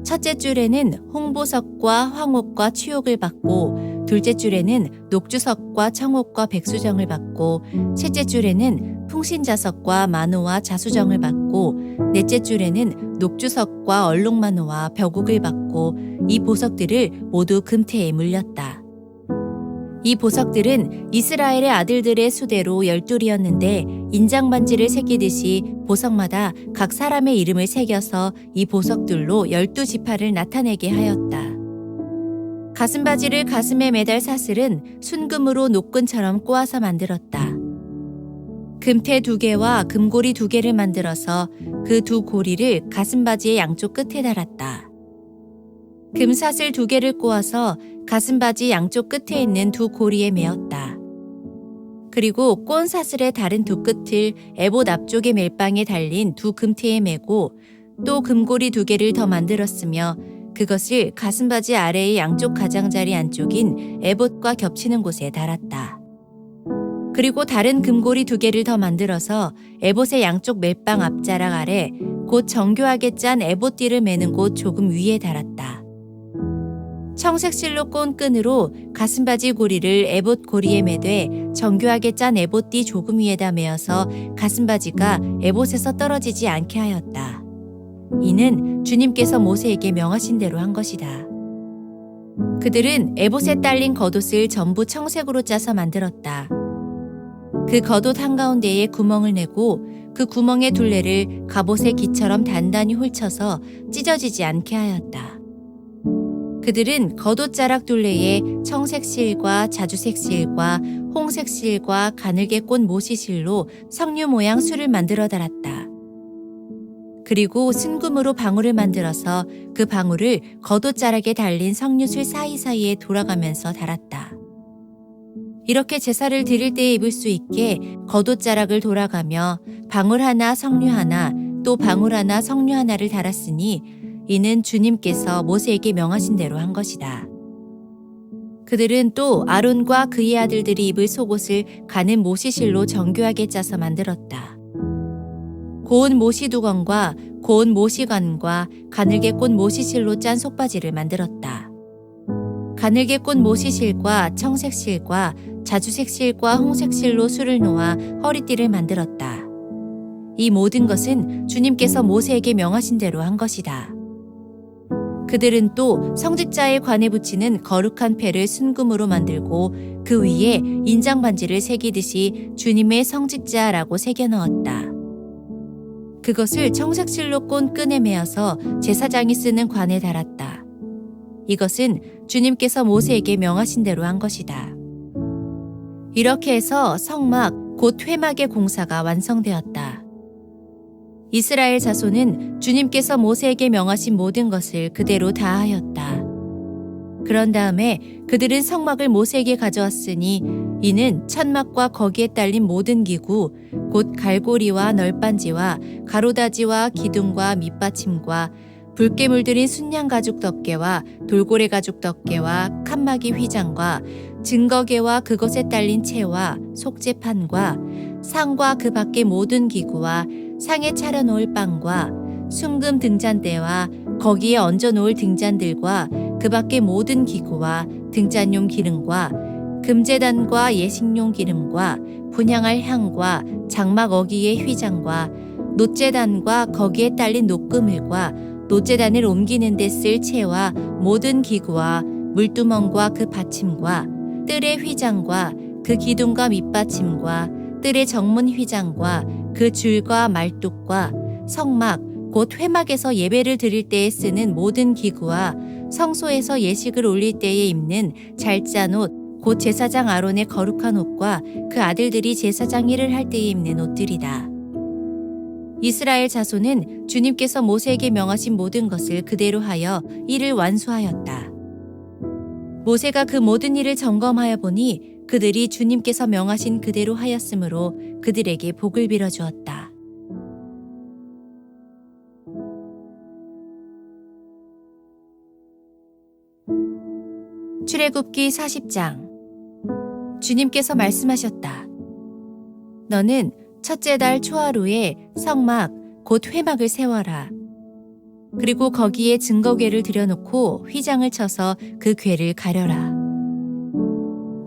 첫째 줄에는 홍보석과 황옥과 취옥을 받고 둘째 줄에는 녹주석과 청옥과 백수정을 받고 셋째 줄에는 풍신자석과 만호와 자수정을 받고 넷째 줄에는 녹주석과 얼룩만호와 벽옥을 받고 이 보석들을 모두 금태에 물렸다. 이 보석들은 이스라엘의 아들들의 수대로 12이었는데 인장반지를 새기듯이 보석마다 각 사람의 이름을 새겨서 이 보석들로 12지파를 나타내게 하였다. 가슴바지를 가슴에 매달 사슬은 순금으로 노끈처럼 꼬아서 만들었다. 금태 2개와 금고리 2개를 만들어서 그 2 고리를 가슴바지의 양쪽 끝에 달았다. 금사슬 2개를 꼬아서 가슴바지 양쪽 끝에 있는 2 고리에 메었다. 그리고 꼰 사슬의 다른 2 끝을 에봇 앞쪽의 멜빵에 달린 2 금태에 메고 또 금고리 2개를 더 만들었으며 그것을 가슴바지 아래의 양쪽 가장자리 안쪽인 에봇과 겹치는 곳에 달았다. 그리고 다른 금고리 2개를 더 만들어서 에봇의 양쪽 멜빵 앞자락 아래 곧 정교하게 짠 에봇띠를 매는 곳 조금 위에 달았다. 청색 실로 꼰 끈으로 가슴바지 고리를 에봇 고리에 매되 정교하게 짠 에봇띠 조금 위에다 메어서 가슴바지가 에봇에서 떨어지지 않게 하였다. 이는 주님께서 모세에게 명하신 대로 한 것이다. 그들은 에봇에 딸린 겉옷을 전부 청색으로 짜서 만들었다. 그 겉옷 한가운데에 구멍을 내고 그 구멍의 둘레를 갑옷의 기처럼 단단히 훑쳐서 찢어지지 않게 하였다. 그들은 겉옷 자락 둘레에 청색 실과 자주색 실과 홍색 실과 가늘게 꼰 모시실로 석류 모양 술을 만들어 달았다. 그리고 순금으로 방울을 만들어서 그 방울을 겉옷 자락에 달린 석류술 사이사이에 돌아가면서 달았다. 이렇게 제사를 드릴 때에 입을 수 있게 겉옷 자락을 돌아가며 방울 하나 석류 하나 또 방울 하나 석류 하나를 달았으니 이는 주님께서 모세에게 명하신 대로 한 것이다. 그들은 또 아론과 그의 아들들이 입을 속옷을 가는 모시실로 정교하게 짜서 만들었다. 고운 모시두건과 고운 모시관과 가늘게 꼰 모시실로 짠 속바지를 만들었다. 가늘게 꼰 모시실과 청색실과 자주색실과 홍색실로 술을 놓아 허리띠를 만들었다. 이 모든 것은 주님께서 모세에게 명하신 대로 한 것이다. 그들은 또 성직자의 관에 붙이는 거룩한 패를 순금으로 만들고 그 위에 인장반지를 새기듯이 주님의 성직자라고 새겨 넣었다. 그것을 청색실로 꼰 끈에 매어서 제사장이 쓰는 관에 달았다. 이것은 주님께서 모세에게 명하신 대로 한 것이다. 이렇게 해서 성막 곧 회막의 공사가 완성되었다. 이스라엘 자손은 주님께서 모세에게 명하신 모든 것을 그대로 다 하였다. 그런 다음에 그들은 성막을 모세에게 가져왔으니 이는 천막과 거기에 딸린 모든 기구 곧 갈고리와 널빤지와 가로다지와 기둥과 밑받침과 붉게 물들인 순양 가죽 덮개와 돌고래 가죽 덮개와 칸막이 휘장과 증거개와 그것에 딸린 채와 속재판과 상과 그 밖의 모든 기구와 상에 차려놓을 빵과 순금 등잔대와 거기에 얹어놓을 등잔들과 그 밖의 모든 기구와 등잔용 기름과 금제단과 예식용 기름과 분향할 향과 장막 어기의 휘장과 놋제단과 거기에 딸린 놋그물과 놋제단을 옮기는 데 쓸 채와 모든 기구와 물두멍과 그 받침과 뜰의 휘장과 그 기둥과 밑받침과 뜰의 정문 휘장과 그 줄과 말뚝과 성막 곧 회막에서 예배를 드릴 때에 쓰는 모든 기구와 성소에서 예식을 올릴 때에 입는 잘 짠 옷 곧 제사장 아론의 거룩한 옷과 그 아들들이 제사장 일을 할 때에 입는 옷들이다. 이스라엘 자손은 주님께서 모세에게 명하신 모든 것을 그대로 하여 이를 완수하였다. 모세가 그 모든 일을 점검하여 보니 그들이 주님께서 명하신 그대로 하였으므로 그들에게 복을 빌어 주었다. 출애굽기 40장. 주님께서 말씀하셨다. 너는 첫째 달 초하루에 성막 곧 회막을 세워라. 그리고 거기에 증거궤를 들여놓고 휘장을 쳐서 그 궤를 가려라.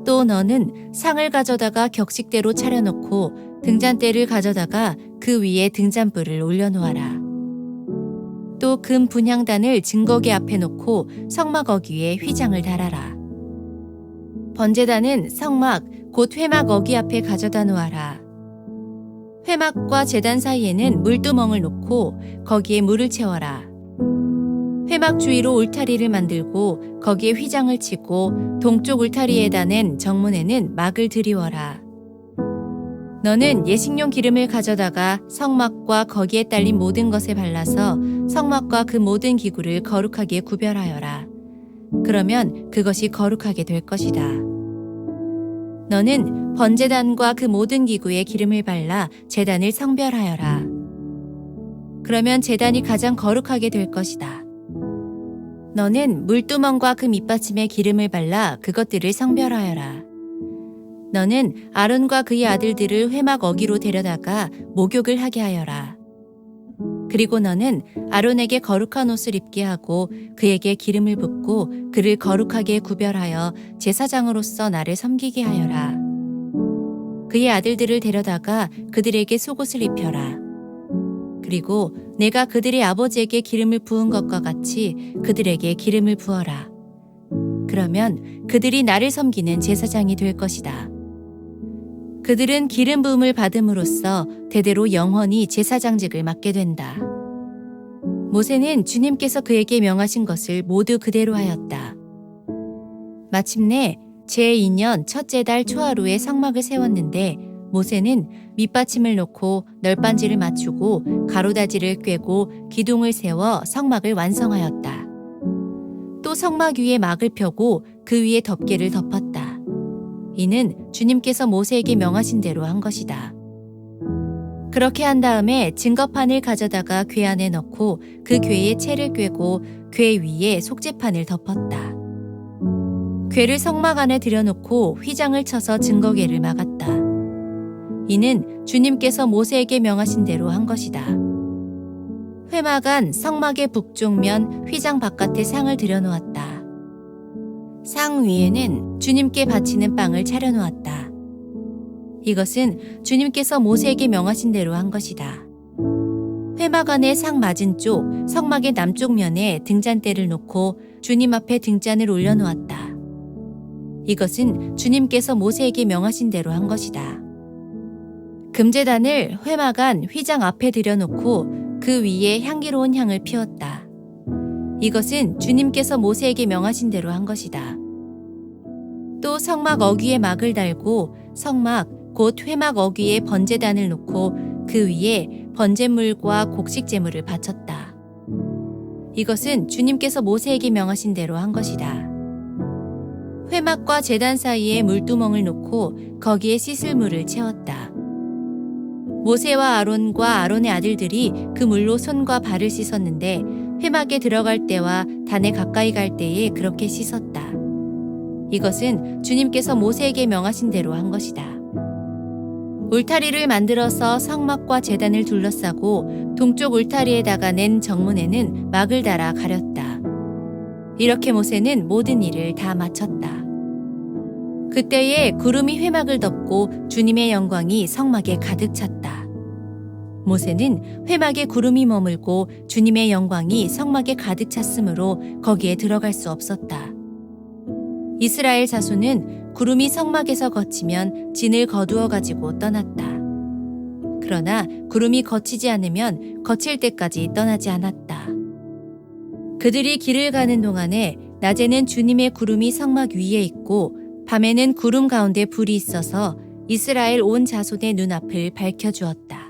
또 너는 상을 가져다가 격식대로 차려놓고 등잔대를 가져다가 그 위에 등잔불을 올려놓아라. 또 금 분향단을 증거궤 앞에 놓고 성막 어귀에 휘장을 달아라. 번제단은 성막 곧 회막 어귀 앞에 가져다 놓아라. 회막과 제단 사이에는 물두멍을 놓고 거기에 물을 채워라. 회막 주위로 울타리를 만들고 거기에 휘장을 치고 동쪽 울타리에다 낸 정문에는 막을 들이워라. 너는 예식용 기름을 가져다가 성막과 거기에 딸린 모든 것에 발라서 성막과 그 모든 기구를 거룩하게 구별하여라. 그러면 그것이 거룩하게 될 것이다. 너는 번제단과 그 모든 기구에 기름을 발라 제단을 성별하여라. 그러면 제단이 가장 거룩하게 될 것이다. 너는 물두멍과 그 밑받침에 기름을 발라 그것들을 성별하여라. 너는 아론과 그의 아들들을 회막 어귀로 데려다가 목욕을 하게 하여라. 그리고 너는 아론에게 거룩한 옷을 입게 하고 그에게 기름을 붓고 그를 거룩하게 구별하여 제사장으로서 나를 섬기게 하여라. 그의 아들들을 데려다가 그들에게 속옷을 입혀라. 그리고 내가 그들의 아버지에게 기름을 부은 것과 같이 그들에게 기름을 부어라. 그러면 그들이 나를 섬기는 제사장이 될 것이다. 그들은 기름 부음을 받음으로써 대대로 영원히 제사장직을 맡게 된다. 모세는 주님께서 그에게 명하신 것을 모두 그대로 하였다. 마침내 제2년 첫째 달 초하루에 성막을 세웠는데 모세는 밑받침을 놓고 널빤지를 맞추고 가로다지를 꿰고 기둥을 세워 성막을 완성하였다. 또 성막 위에 막을 펴고 그 위에 덮개를 덮었다. 이는 주님께서 모세에게 명하신 대로 한 것이다. 그렇게 한 다음에 증거판을 가져다가 궤 안에 넣고 그 궤에 채를 꿰고 궤 위에 속죄판을 덮었다. 궤를 성막 안에 들여놓고 휘장을 쳐서 증거궤를 막았다. 이는 주님께서 모세에게 명하신 대로 한 것이다. 회막 안 성막의 북쪽면 휘장 바깥에 상을 들여놓았다. 상 위에는 주님께 바치는 빵을 차려놓았다. 이것은 주님께서 모세에게 명하신 대로 한 것이다. 회막 안의 상 맞은쪽 성막의 남쪽 면에 등잔대를 놓고 주님 앞에 등잔을 올려놓았다. 이것은 주님께서 모세에게 명하신 대로 한 것이다. 금제단을 회막 안 휘장 앞에 들여놓고 그 위에 향기로운 향을 피웠다. 이것은 주님께서 모세에게 명하신 대로 한 것이다. 또 성막 어귀에 막을 달고 성막 곧 회막 어귀에 번제단을 놓고 그 위에 번제물과 곡식제물을 바쳤다. 이것은 주님께서 모세에게 명하신 대로 한 것이다. 회막과 제단 사이에 물두멍을 놓고 거기에 씻을 물을 채웠다. 모세와 아론과 아론의 아들들이 그 물로 손과 발을 씻었는데 회막에 들어갈 때와 단에 가까이 갈 때에 그렇게 씻었다. 이것은 주님께서 모세에게 명하신 대로 한 것이다. 울타리를 만들어서 성막과 제단을 둘러싸고 동쪽 울타리에다가 낸 정문에는 막을 달아 가렸다. 이렇게 모세는 모든 일을 다 마쳤다. 그때에 구름이 회막을 덮고 주님의 영광이 성막에 가득 찼다. 모세는 회막에 구름이 머물고 주님의 영광이 성막에 가득 찼으므로 거기에 들어갈 수 없었다. 이스라엘 자손은 구름이 성막에서 거치면 진을 거두어 가지고 떠났다. 그러나 구름이 거치지 않으면 거칠 때까지 떠나지 않았다. 그들이 길을 가는 동안에 낮에는 주님의 구름이 성막 위에 있고 밤에는 구름 가운데 불이 있어서 이스라엘 온 자손의 눈앞을 밝혀주었다.